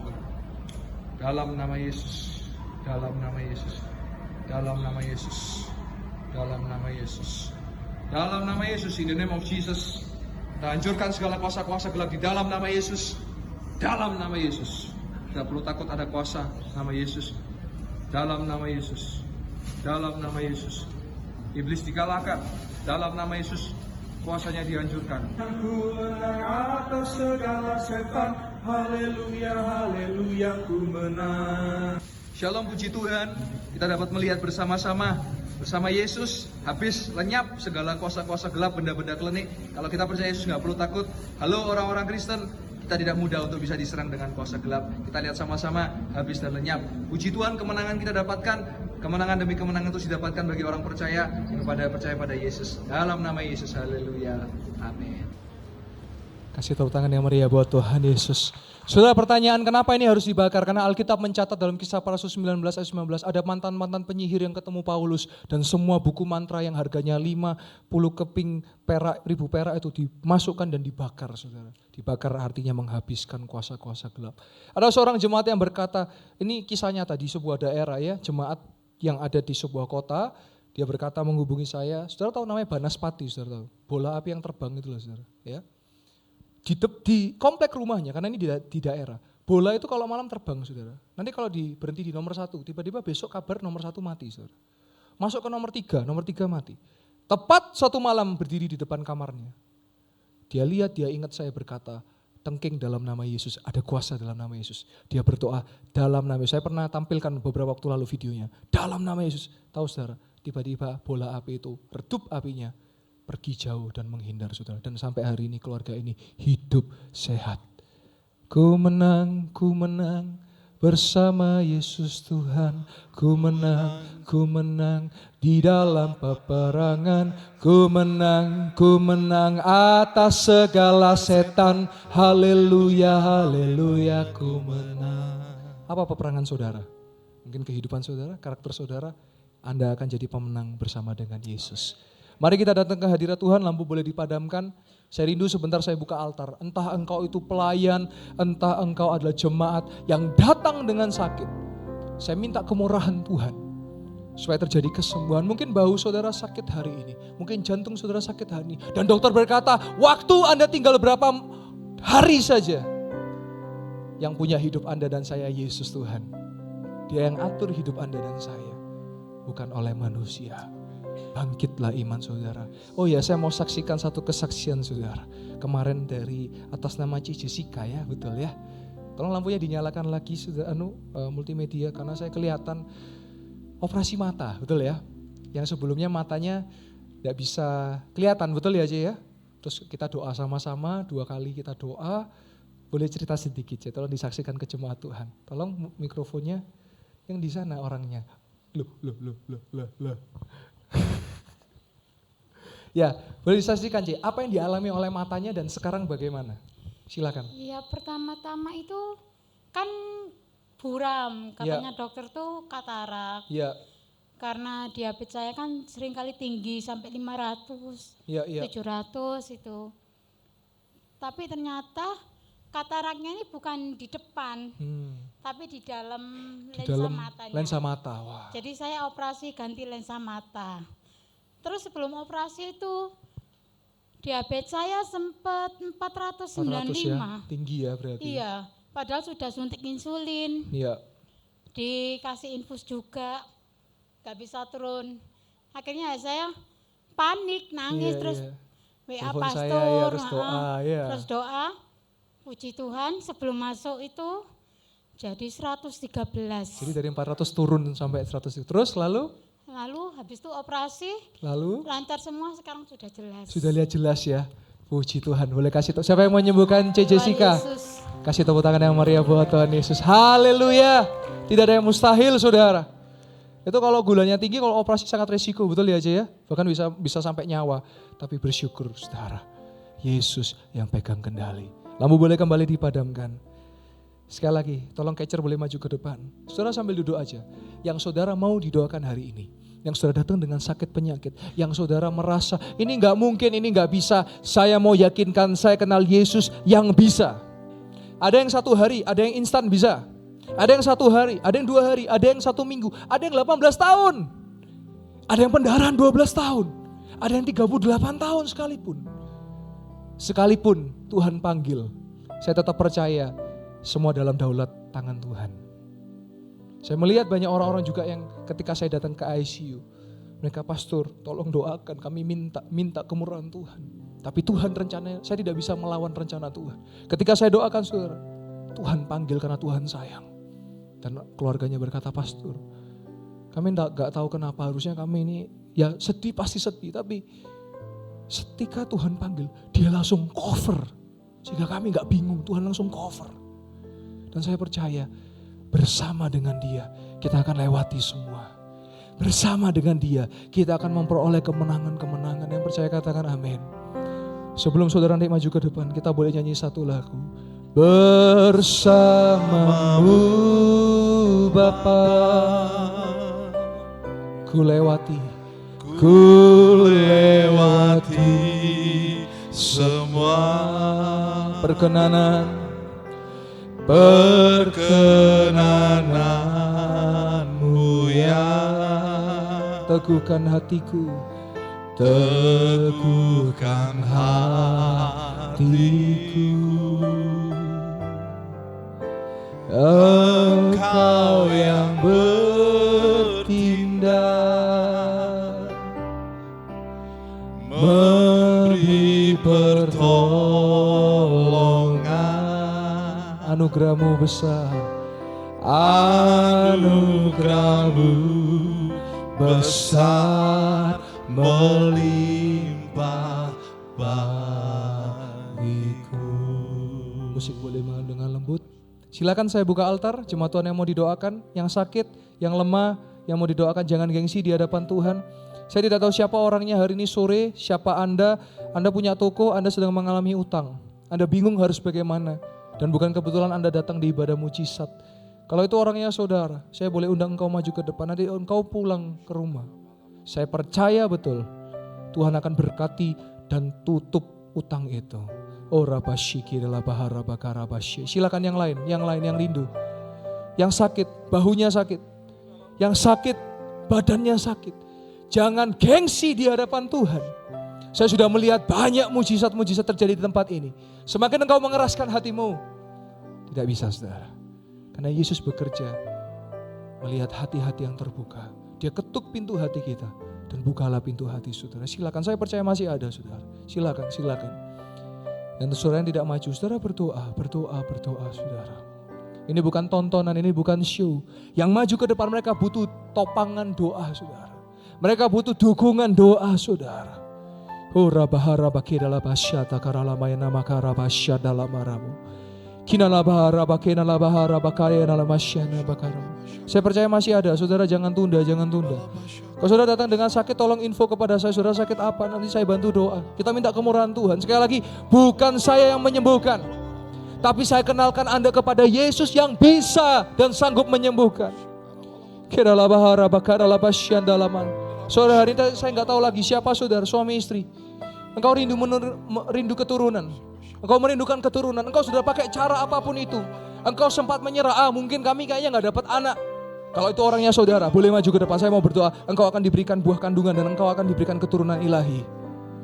Dalam nama Yesus, dalam nama Yesus, dalam nama Yesus, dalam nama Yesus, dalam nama Yesus, in the name of Jesus, kita hancurkan segala kuasa-kuasa gelap di dalam nama Yesus, dalam nama Yesus. Tidak perlu takut ada kuasa nama Yesus, dalam nama Yesus, dalam nama Yesus. Iblis dikalahkan, dalam nama Yesus, kuasanya dihancurkan. Aku menang atas segala setan. Haleluya, haleluya, ku menang. Shalom, puji Tuhan. Kita dapat melihat bersama-sama Yesus habis lenyap segala kuasa-kuasa gelap, benda-benda klinik. Kalau kita percaya Yesus nggak perlu takut. Halo orang-orang Kristen, kita tidak mudah untuk bisa diserang dengan kuasa gelap. Kita lihat sama-sama habis dan lenyap. Puji Tuhan, kemenangan kita dapatkan. Kemenangan demi kemenangan itu didapatkan bagi orang percaya yang percaya pada Yesus. Dalam nama Yesus, haleluya, amin. Kasih tepuk tangan yang meriah buat Tuhan Yesus. Saudara, pertanyaan kenapa ini harus dibakar? Karena Alkitab mencatat dalam Kisah Para Rasul 19 ayat 19 ada mantan-mantan penyihir yang ketemu Paulus dan semua buku mantra yang harganya 50 keping perak, 1000 perak itu dimasukkan dan dibakar, Saudara. Dibakar artinya menghabiskan kuasa-kuasa gelap. Ada seorang jemaat yang berkata, ini kisahnya tadi sebuah daerah ya, jemaat yang ada di sebuah kota, dia berkata menghubungi saya. Saudara tahu namanya Banaspati, Saudara tahu. Bola api yang terbang itu loh, Saudara, ya. Di komplek rumahnya, karena ini di daerah. Bola itu kalau malam terbang, Saudara. Nanti kalau berhenti di nomor 1, tiba-tiba besok kabar nomor 1 mati, Saudara. Masuk ke nomor 3 mati. Tepat suatu malam berdiri di depan kamarnya. Dia lihat, dia ingat saya berkata, tengking dalam nama Yesus, ada kuasa dalam nama Yesus. Dia berdoa dalam nama Yesus. Saya pernah tampilkan beberapa waktu lalu videonya. Dalam nama Yesus. Tahu, Saudara, tiba-tiba bola api itu redup apinya. Pergi jauh dan menghindar, Saudara. Dan sampai hari ini keluarga ini hidup sehat. Ku menang bersama Yesus Tuhan. Ku menang di dalam peperangan. Ku menang atas segala setan. Haleluya, haleluya, ku menang. Apa peperangan saudara? Mungkin kehidupan saudara, karakter saudara. Anda akan jadi pemenang bersama dengan Yesus. Mari kita datang ke hadirat Tuhan, lampu boleh dipadamkan. Saya rindu sebentar saya buka altar. Entah engkau itu pelayan, entah engkau adalah jemaat yang datang dengan sakit. Saya minta kemurahan Tuhan supaya terjadi kesembuhan. Mungkin bahu saudara sakit hari ini, mungkin jantung saudara sakit hari ini. Dan dokter berkata, waktu Anda tinggal berapa hari saja. Yang punya hidup Anda dan saya Yesus Tuhan. Dia yang atur hidup Anda dan saya, bukan oleh manusia. Bangkitlah iman saudara. Oh ya, saya mau saksikan satu kesaksian saudara. Kemarin dari atas nama Ci Jessica ya, betul ya. Tolong lampunya dinyalakan lagi saudara, multimedia, karena saya kelihatan operasi mata, betul ya. Yang sebelumnya matanya tidak bisa kelihatan, betul ya Ci ya. Terus kita doa sama-sama, 2 kali kita doa. Boleh cerita sedikit ya, tolong disaksikan ke jemaat Tuhan. Tolong mikrofonnya yang di sana orangnya. Loh. Ya, boleh disaksikan Ci, apa yang dialami oleh matanya dan sekarang bagaimana? Silakan. Ya, pertama-tama itu kan buram, katanya dokter tuh katarak. Iya. Karena diabetes saya kan seringkali tinggi sampai 500, 700 itu. Tapi ternyata kataraknya ini bukan di depan, tapi di dalam matanya. Lensa mata, wah. Jadi saya operasi ganti lensa mata. Terus sebelum operasi itu diabetes saya sempat 495. Ya, tinggi ya berarti. Iya, padahal sudah suntik insulin. Iya. Dikasih infus juga, gak bisa turun. Akhirnya saya panik, nangis, terus WA pastor, terus doa. Puji Tuhan sebelum masuk itu jadi 113. Jadi dari 400 turun sampai 100. Terus lalu? Lalu habis itu operasi, Lalu lancar semua, sekarang sudah jelas. sudah lihat jelas ya. Puji Tuhan. Boleh kasih tahu siapa yang mau menyembuhkan C. Jessica? Tuhan Yesus. Kasih tepuk tangan yang meriah buat Tuhan Yesus. Haleluya. Tidak ada yang mustahil, saudara. Itu kalau gulanya tinggi, kalau operasi sangat resiko, betul ya aja ya. Bahkan bisa sampai nyawa. Tapi bersyukur, saudara. Yesus yang pegang kendali. Lampu boleh kembali dipadamkan. Sekali lagi, tolong catcher boleh maju ke depan. Saudara sambil duduk aja. Yang saudara mau didoakan hari ini. Yang saudara datang dengan sakit penyakit. Yang saudara merasa, ini gak mungkin, ini gak bisa. Saya mau yakinkan saya kenal Yesus yang bisa. Ada yang 1 hari, ada yang instan bisa. Ada yang 1 hari, ada yang 2 hari, ada yang 1 minggu. Ada yang 18 tahun. Ada yang pendarahan 12 tahun. Ada yang 38 tahun sekalipun. Sekalipun Tuhan panggil, saya tetap percaya semua dalam daulat tangan Tuhan. Saya melihat banyak orang-orang juga yang ketika saya datang ke ICU, mereka, pastor tolong doakan, kami minta kemurahan Tuhan. Tapi Tuhan rencananya, saya tidak bisa melawan rencana Tuhan. Ketika saya doakan saudara, Tuhan panggil karena Tuhan sayang. Dan keluarganya berkata, pastor kami gak tahu kenapa, harusnya kami ini ya sedih, pasti sedih. Tapi ketika Tuhan panggil, dia langsung cover. Sehingga kami gak bingung, Tuhan langsung cover. Dan saya percaya bersama dengan dia kita akan lewati semua. Bersama dengan dia kita akan memperoleh kemenangan-kemenangan. Yang percaya katakan amin. Sebelum saudara nanti maju ke depan, kita boleh nyanyi satu lagu. Bersamamu Bapa, ku lewati semua perkenananmu ya. Teguhkan hatiku, teguhkan hatiku. Engkau yang bertindak, memberi pertolongan. Anugerahmu besar, anugerahmu besar, melimpah bagiku. Musik boleh main dengan lembut. Silakan saya buka altar, jemaat Tuhan yang mau didoakan, yang sakit, yang lemah, yang mau didoakan, jangan gengsi di hadapan Tuhan. Saya tidak tahu siapa orangnya hari ini sore, siapa Anda punya toko, Anda sedang mengalami utang. Anda bingung harus bagaimana, dan bukan kebetulan Anda datang di ibadah mujizat. Kalau itu orangnya saudara, saya boleh undang engkau maju ke depan, nanti engkau pulang ke rumah. Saya percaya betul, Tuhan akan berkati dan tutup utang itu. Oh rabashiki adalah bahara bakarabasyi. Silakan yang lain yang rindu. Yang sakit, bahunya sakit. Yang sakit, badannya sakit. Jangan gengsi di hadapan Tuhan. Saya sudah melihat banyak mujizat-mujizat terjadi di tempat ini. Semakin engkau mengeraskan hatimu, tidak bisa saudara. Karena Yesus bekerja melihat hati-hati yang terbuka. Dia ketuk pintu hati kita dan bukalah pintu hati saudara. Silakan, saya percaya masih ada saudara. Silakan. Dan saudara yang tidak maju, saudara berdoa saudara. Ini bukan tontonan, ini bukan show. Yang maju ke depan mereka butuh topangan doa saudara. Mereka butuh dukungan doa saudara. Hora bahara bakira basyata karalamaya namakara basyada lamaramu. Kinala bahara bakena la bahara bakaya na lamasyana bakara. Saya percaya masih ada, saudara jangan tunda. Kalau saudara datang dengan sakit, tolong info kepada saya, saudara sakit apa, nanti saya bantu doa. Kita minta kemurahan Tuhan. Sekali lagi, bukan saya yang menyembuhkan, tapi saya kenalkan Anda kepada Yesus yang bisa dan sanggup menyembuhkan. Kirala bahara bakara la basyanda laman. Saudara, hari ini saya nggak tahu lagi siapa saudara, suami istri. Engkau rindu keturunan. Engkau merindukan keturunan. Engkau sudah pakai cara apapun itu. Engkau sempat menyerah. Mungkin kami kayaknya gak dapat anak. Kalau itu orangnya saudara, boleh maju ke depan. Saya mau berdoa. Engkau akan diberikan buah kandungan dan engkau akan diberikan keturunan ilahi.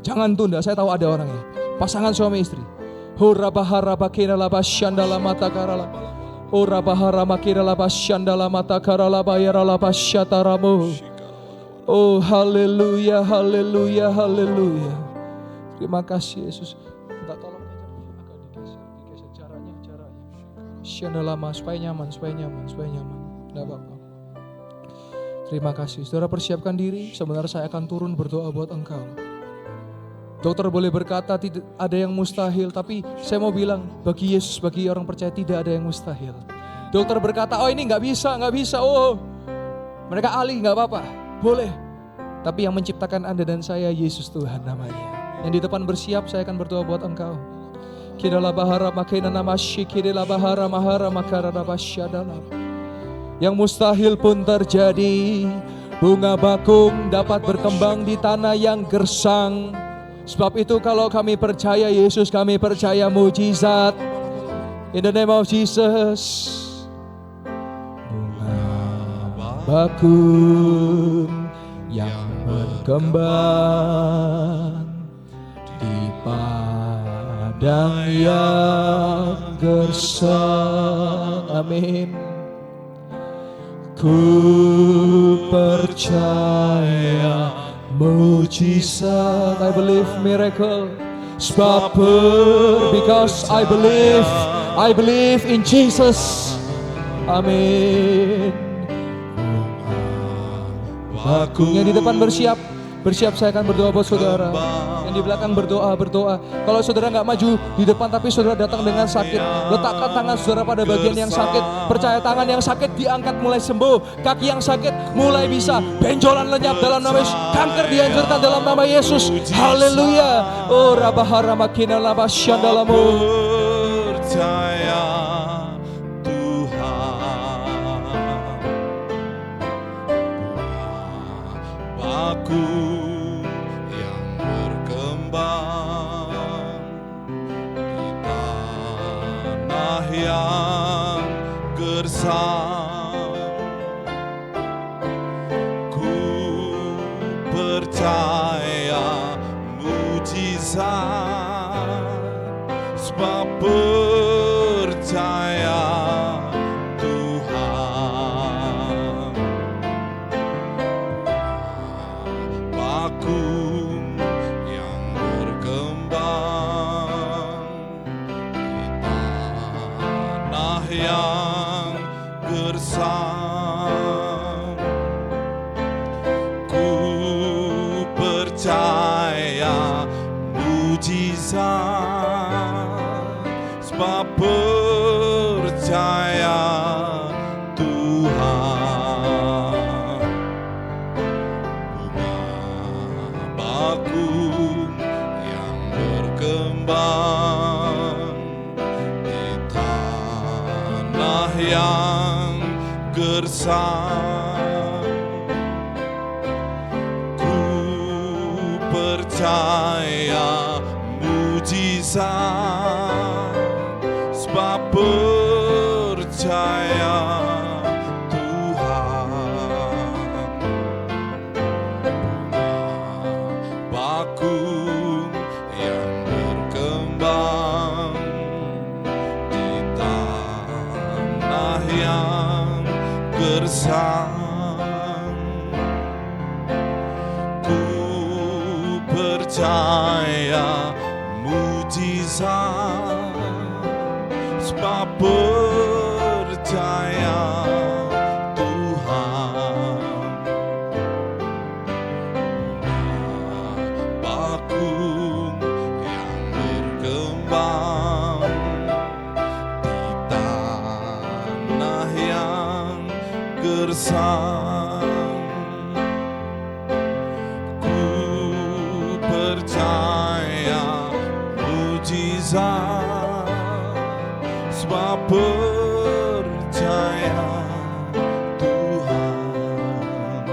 Jangan tunda. Saya tahu ada orangnya. Pasangan suami istri. Hora bahara bakira laba syandala mata karala. Hora bahara makira laba syandala mata karala bayara laba syataramu. Oh haleluya, haleluya, haleluya. Terima kasih Yesus. Minta tolong digeser caranya. Syanda lama supaya nyaman. Enggak apa-apa. Terima kasih. Saudara persiapkan diri, sebenarnya saya akan turun berdoa buat engkau. Dokter boleh berkata tidak ada yang mustahil, tapi saya mau bilang bagi Yesus, bagi orang percaya tidak ada yang mustahil. Dokter berkata, oh ini nggak bisa, oh mereka ahli nggak apa-apa, boleh. Tapi yang menciptakan Anda dan saya Yesus Tuhan namanya. Yang di depan bersiap, saya akan berdoa buat engkau. Kidala bahara makena namasyi, kidala bahara mahara makara nabasyadalam. Yang mustahil pun terjadi. Bunga bakung dapat berkembang di tanah yang gersang. Sebab itu kalau kami percaya Yesus, kami percaya mujizat. In the name of Jesus. Bunga bakung yang berkembang di padang yang gersang. Amin. Ku percaya mujizat. I believe miracle. Sebab because I believe in Jesus. Amin. Yang di depan bersiap, saya akan berdoa buat saudara. Yang di belakang berdoa. Kalau saudara nggak maju di depan tapi saudara datang dengan sakit, letakkan tangan saudara pada bagian yang sakit. Percaya tangan yang sakit diangkat mulai sembuh, kaki yang sakit mulai bisa, benjolan lenyap dalam nama Yesus, kanker dihancurkan dalam nama Yesus. Haleluya. Oh rabahara makina labasyandalamu. Percaya bakung yang berkembang di tanah yang gersang. Ku percaya mujizat, sebab percaya yang berkembang di tanah yang gersang. Ku percaya mujizat, sebab percaya Tuhan. Bakung yang berkembang di tanah yang gersang. Ku percaya mujizat, sebab percaya bakung yang berkembang di tanah yang gersang. Ku percaya mujizat, sebab percaya gersang. Ku percaya mujizat, sebab percaya Tuhan.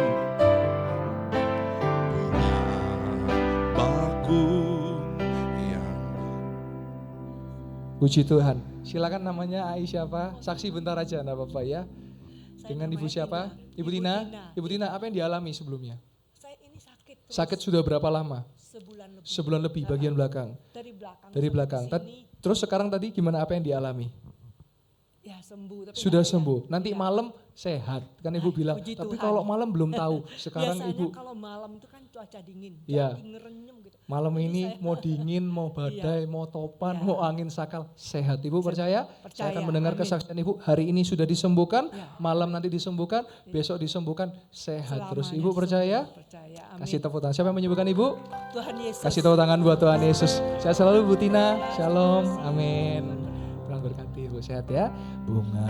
Bakung yang Puji Tuhan. Silakan namanya Ai siapa? Saksi bentar aja, enggak apa-apa ya. Dengan Ibu siapa? Ibu Tina. Ibu Tina, apa yang dialami sebelumnya? Saya ini sakit. Sakit sudah berapa lama? Sebulan lebih. Sebulan lebih, bagian belakang. Dari belakang. Dari belakang. Terus sekarang tadi gimana, apa yang dialami? Ya sembuh. Tapi Sudah nggak, sembuh. ya. Nanti Ya. malam sehat. Kan Ibu bilang. puji Tapi Tuhan. kalau malam belum tahu. Sekarang Biasanya Ibu kalau malam itu kan cuaca dingin, Iya. jadi ngerenyem gitu. malam Jadi ini saya- mau dingin, mau badai, mau topan, Iya. mau angin sakal. Sehat. Ibu percaya? Saya Percaya, akan mendengar amin. kesaksian Ibu. Hari ini sudah disembuhkan. Iya. Malam nanti disembuhkan. Besok disembuhkan. Sehat terus. Selamanya Ibu percaya? Percaya, amin. Kasih tepuk tangan. Siapa yang menyembuhkan Ibu? Tuhan Yesus. Kasih tepuk tangan buat Tuhan Yesus. Saya selalu Bu Tina. Shalom. Amin. Tuhan berkati Ibu, sehat ya. Bunga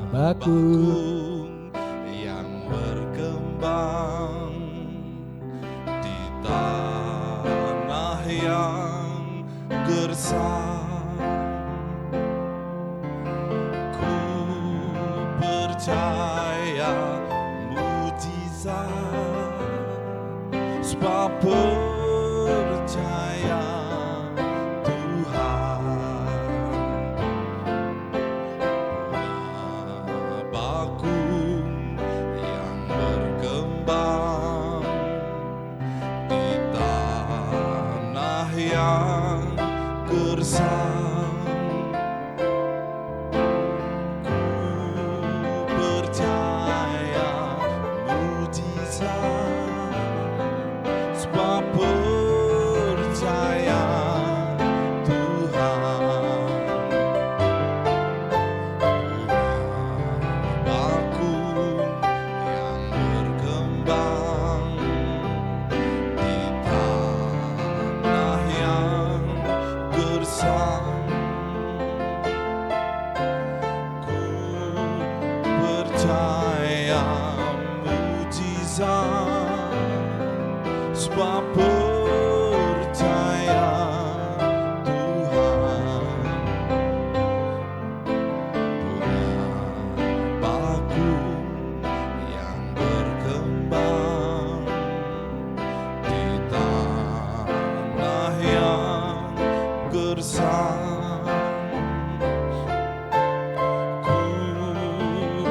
bakung yang berkembang di tanah yang gersang. Ku percaya mujizat, sebab percaya Tuhan. Bakung yang berkembang di tanah yang gersang. Ku percaya mujizat, sebab percaya Tuhan. Bakung yang berkembang di tanah yang gersang. Ku percaya mujizat, sebab percaya Tuhan. Bakung yang berkembang di tanah yang gersang. Ku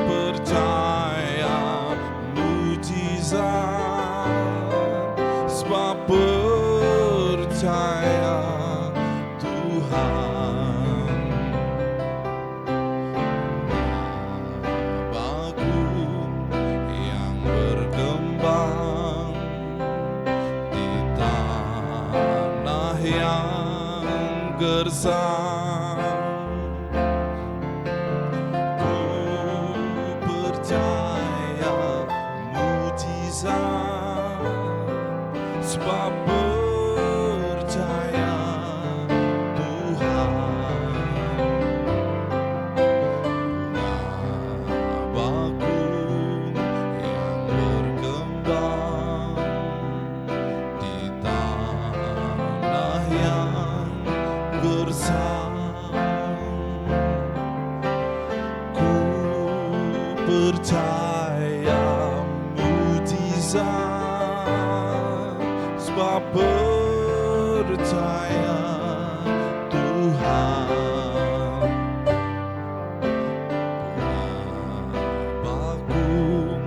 percaya mujizat, sebab percaya Tuhan. Bakung yang berkembang di tanah yang gersang. Ku percaya mujizat, sebab percaya Tuhan. Bakung yang berkembang di tanah yang gersang. Ku percaya mujizat, sebab percaya Tuhan. Bakung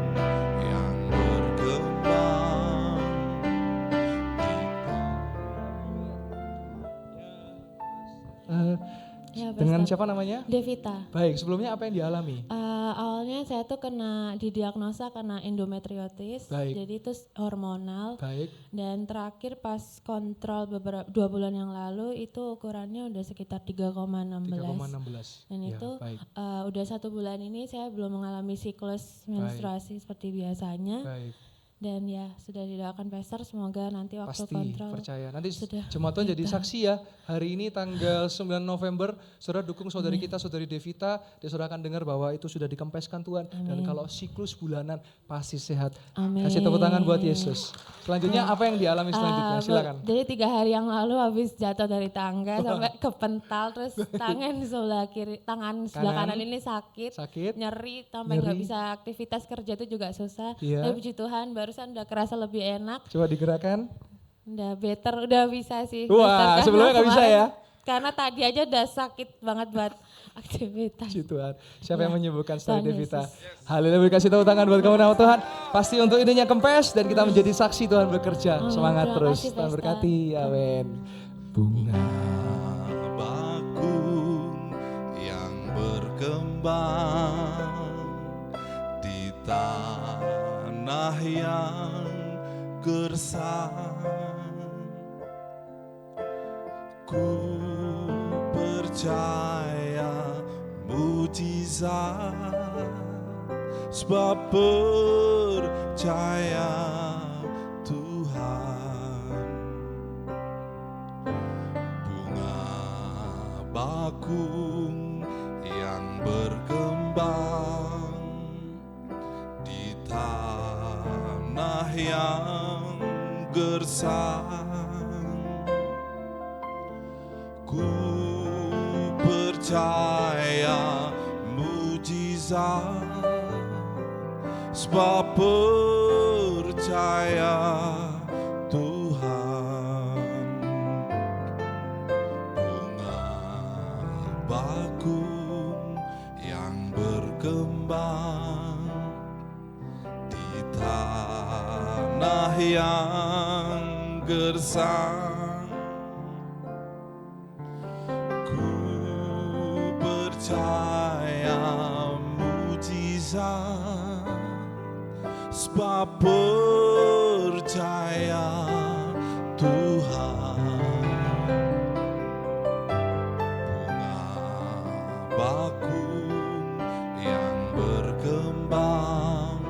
yang berkembang di Ya, dengan Pastor. siapa namanya? Devita. Baik, sebelumnya apa yang dialami? Awalnya saya tuh kena didiagnosa kena endometriosis, Baik. jadi itu hormonal. Baik. Dan terakhir pas kontrol 2 bulan yang lalu itu ukurannya udah sekitar 3,16. 3,16. Dan Ya, itu baik. udah 1 bulan ini saya belum mengalami siklus menstruasi seperti biasanya. Baik. Dan ya sudah didoakan pastor, semoga nanti waktu Pasti kontrol percaya. Nanti sudah jemaat Tuhan jadi beda. saksi ya. Hari ini tanggal 9 November, saudara dukung saudari kita, saudari Devita. Dia saudara akan dengar bahwa itu sudah dikempeskan Tuhan. Dan kalau siklus bulanan pasti sehat. Amin. Kasih tepuk tangan buat Yesus. Selanjutnya apa yang dialami selanjutnya? Silakan. Jadi 3 hari yang lalu habis jatuh dari tangga sampai kepental, terus tangan sebelah kiri, tangan sebelah kanan ini sakit, nyeri, sampai nggak bisa aktivitas kerja itu juga susah. Iya. Tapi puji Tuhan barusan udah kerasa lebih enak. Coba digerakkan. Udah better, udah bisa sih. Wah, Karena sebelumnya nggak bisa kemarin- ya? Karena tadi aja udah sakit banget buat aktivitas. Puji Tuhan. Siapa yang Ya, menyembuhkan selain Tuhan Devita? Yesus. Haleluya, beri kasih tepuk tangan buat kamu nama Tuhan. Pasti untuk idenya kempes dan kita menjadi saksi Tuhan bekerja. Amin. Semangat Terima terus. kasih, Tuhan Pastor. berkati. Amin. Bunga bakung yang berkembang percaya mujizat, sebab percaya Tuhan. Bunga bakung yang berkembang di tanah yang gersang, ku percaya mujizat, sebab percaya Tuhan. Bunga bakung yang berkembang di tanah yang gersang, ku percaya mujizat, sebab percaya Tuhan. Bunga bakung yang berkembang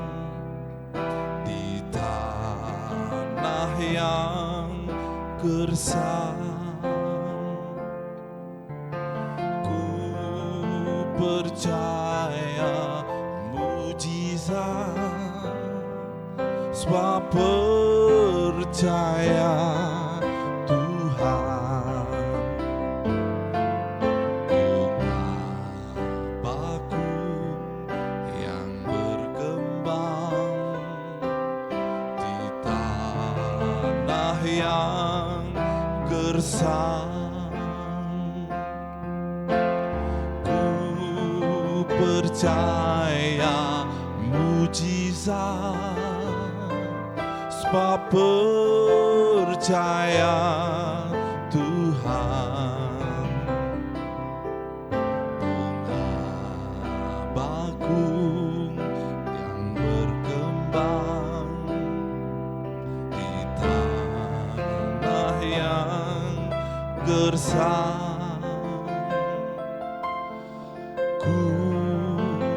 di tanah yang gersang, ku percaya mujizat, sebab percaya Tuhan. Bunga bakung yang berkembang di tanah yang gersang, ku percaya mujizat, sebab percaya Tuhan. Bunga bakung yang berkembang di tanah yang gersang, ku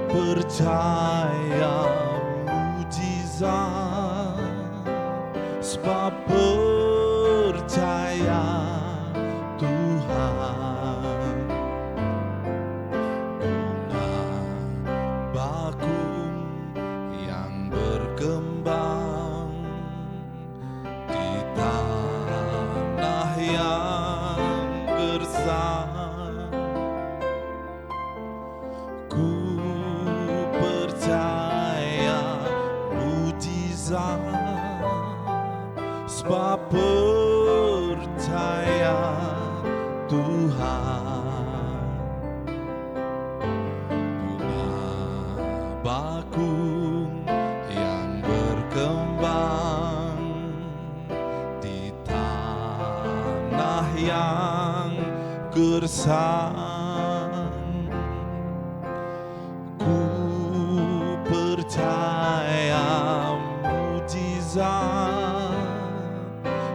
percaya mujizat, sebab percaya Tuhan. Bunga bakung yang berkembang di tanah yang gersang, ku percaya mujizat, sebab percaya Tuhan. Bunga bakung yang berkembang di tanah yang gersang, ku percaya mujizat,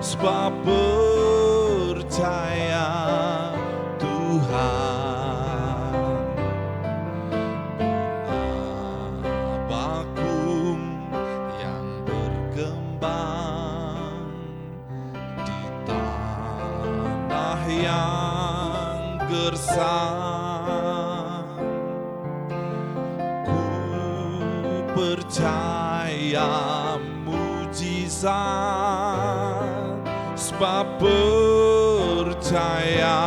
sebab percaya Tuhan. Bunga bakung yang berkembang di tanah yang gersang, ku percaya mujizat, sebab percaya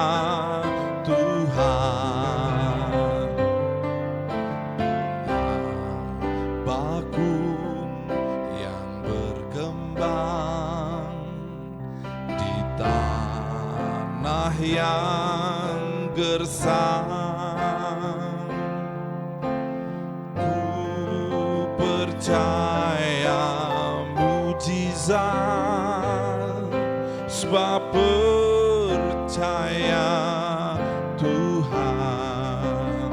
Tuhan. Bunga bakung yang berkembang di tanah yang gersang, ku percaya mujizat, sebab percaya Tuhan.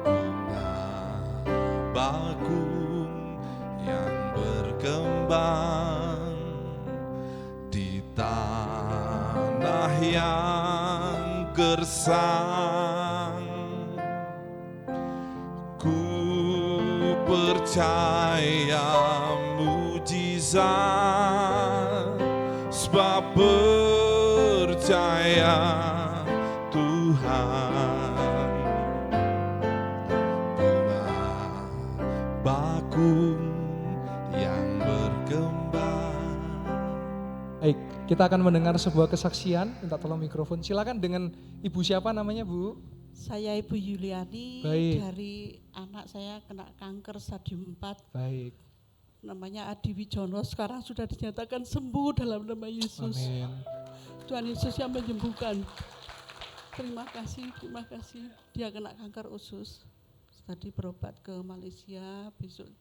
Bunga bakung yang berkembang di tanah yang gersang. Ku percaya mujizat, sebab percaya Tuhan. Bunga bakung yang berkembang. Baik, kita akan mendengar sebuah kesaksian. Minta tolong mikrofon. Silakan dengan Ibu siapa namanya, Bu? Saya Ibu Yuliani. Baik. Dari anak saya kena kanker stadium 4. Baik. Namanya Adi Wijono, sekarang sudah dinyatakan sembuh dalam nama Yesus. Amin. Tuhan Yesus yang menyembuhkan. Terima kasih. Dia kena kanker usus. Tadi berobat ke Malaysia, besok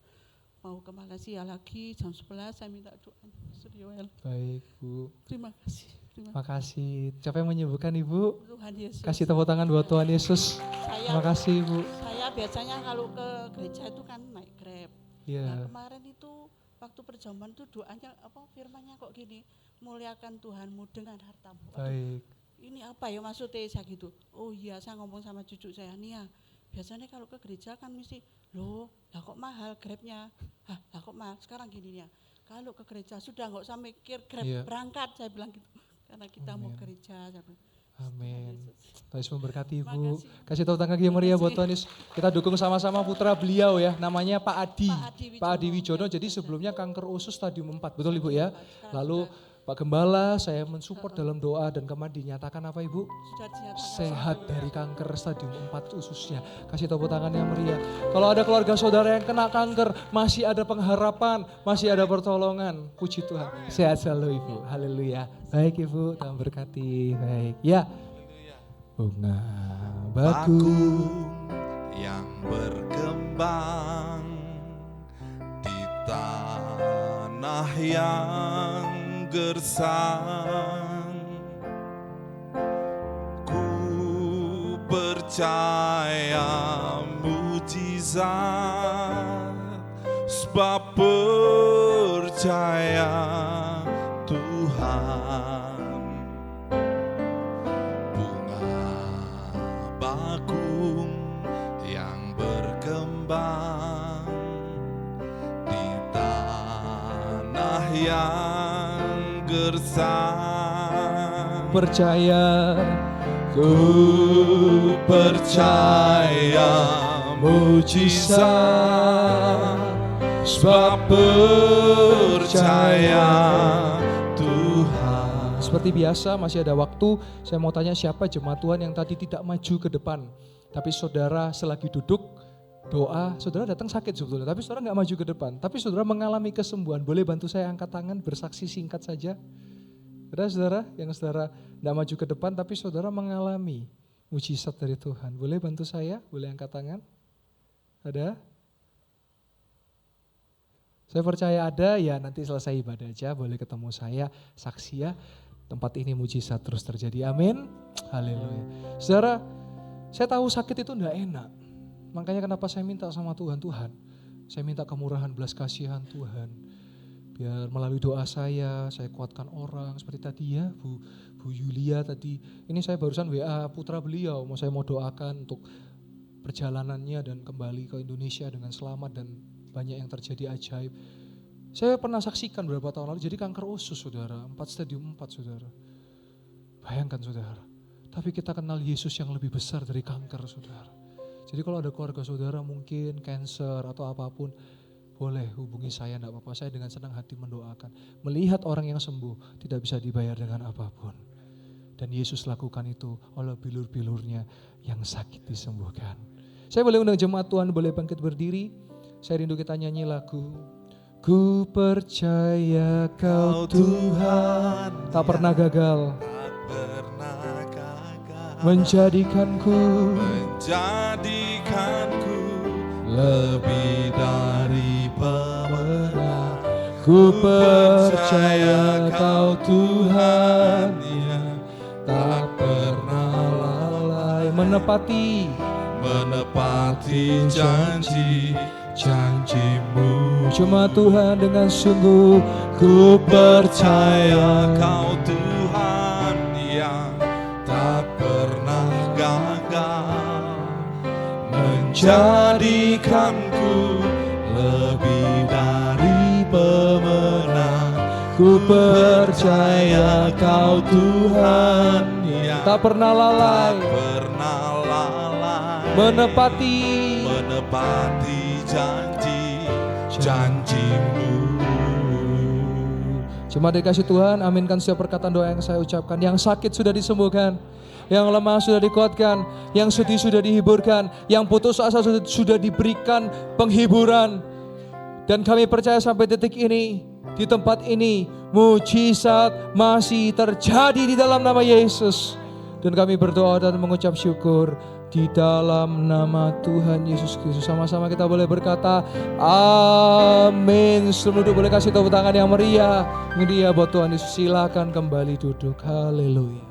mau ke Malaysia lagi jam 11, saya minta doa. Suryoel. Baik, Bu. Terima kasih. Terima kasih. Siapa yang menyembuhkan, Ibu? Tuhan Yesus. Kasih tepuk tangan buat Tuhan Yesus. Terima kasih, Bu. Saya biasanya kalau ke gereja itu kan naik Grab. Iya. Nah, kemarin itu waktu perjamuan itu doanya firmannya kok gini, muliakan Tuhanmu dengan hartamu. Baik. Ini apa ya maksudnya saya gitu. Oh iya, saya ngomong sama cucu saya, Nia, biasanya kalau ke gereja kan mesti, loh lah kok mahal Grabnya. Lah kok mahal, sekarang gini ya, kalau ke gereja sudah nggak usah mikir Grab, berangkat, saya bilang gitu. Karena kita mau gereja. Amin. Tuhan Yesus memberkati, Ibu. Kasih tepuk tangan yang meriah buat Tuhan Yesus. Kita dukung sama-sama putra beliau ya, namanya Pak Adi. Pak Adi Wijono, jadi sebelumnya kanker usus stadium 4, betul Ibu ya? Lalu Pak Gembala, saya mensupport dalam doa dan kemarin dinyatakan apa Ibu? Sehat dari kanker stadium 4 ususnya. Kasih tepuk tangan yang meriah. Kalau ada keluarga saudara yang kena kanker, masih ada pengharapan, masih ada pertolongan. Puji Tuhan. Sehat selalu Ibu. Haleluya. Baik Ibu, Tuhan berkati. Baik. Ya. Bunga bakung yang berkembang di tanah yang gersang. Ku percaya mujizat, sebab percaya Tuhan. Bunga bakung yang berkembang di tanah yang gersang. percaya, Ku percaya mujizat, sebab percaya Tuhan. seperti biasa masih ada waktu. Saya mau tanya siapa jemaat Tuhan yang tadi tidak maju ke depan. Tapi saudara selagi duduk doa, saudara datang sakit sebetulnya. Tapi saudara nggak maju ke depan. Tapi saudara mengalami kesembuhan. Boleh bantu saya angkat tangan bersaksi singkat saja. Ada saudara yang saudara tidak maju ke depan tapi saudara mengalami mujizat dari Tuhan. Boleh bantu saya? Boleh angkat tangan? Ada? Saya percaya ada, ya nanti selesai ibadah aja boleh ketemu saya, saksi ya. Tempat ini mujizat terus terjadi, amin. Haleluya. Saudara, saya tahu sakit itu enggak enak. Makanya kenapa saya minta sama Tuhan, Tuhan, saya minta kemurahan belas kasihan Tuhan. Biar melalui doa saya kuatkan orang. Seperti tadi ya, Bu Yulia tadi. Ini saya barusan WA putra beliau, saya mau doakan untuk perjalanannya dan kembali ke Indonesia dengan selamat dan banyak yang terjadi ajaib. Saya pernah saksikan beberapa tahun lalu, jadi kanker usus saudara, 4 stadium 4 saudara. Bayangkan saudara, tapi kita kenal Yesus yang lebih besar dari kanker saudara. Jadi kalau ada keluarga saudara mungkin cancer atau apapun, boleh hubungi saya, enggak apa-apa. Saya dengan senang hati mendoakan. Melihat orang yang sembuh tidak bisa dibayar dengan apapun. Dan Yesus lakukan itu oleh bilur-bilurnya yang sakit disembuhkan. Saya boleh undang jemaat Tuhan, boleh bangkit berdiri. Saya rindu kita nyanyi lagu. Ku percaya Kau Tuhan tak pernah gagal, menjadikanku lebih dari pemenang. Ku percaya Kau Tuhan yang tak pernah lalai menepati janji-janjimu. Cuma Tuhan dengan sungguh ku percaya Kau Tuhan yang tak pernah menjadikanku lebih dari pemenang. Ku percaya Kau Tuhan yang tak pernah lalai, menepati janji-janjimu. Cuma dikasih Tuhan, aminkan setiap perkataan doa yang saya ucapkan. Yang sakit sudah disembuhkan, yang lemah sudah dikuatkan, yang sedih sudah dihiburkan, yang putus asa sudah diberikan penghiburan. Dan kami percaya sampai detik ini, di tempat ini, mujizat masih terjadi di dalam nama Yesus. Dan kami berdoa dan mengucap syukur di dalam nama Tuhan Yesus Kristus. Sama-sama kita boleh berkata amin. Sebelum duduk boleh kasih tepuk tangan yang meriah buat Tuhan Yesus. Silakan kembali duduk. Haleluya.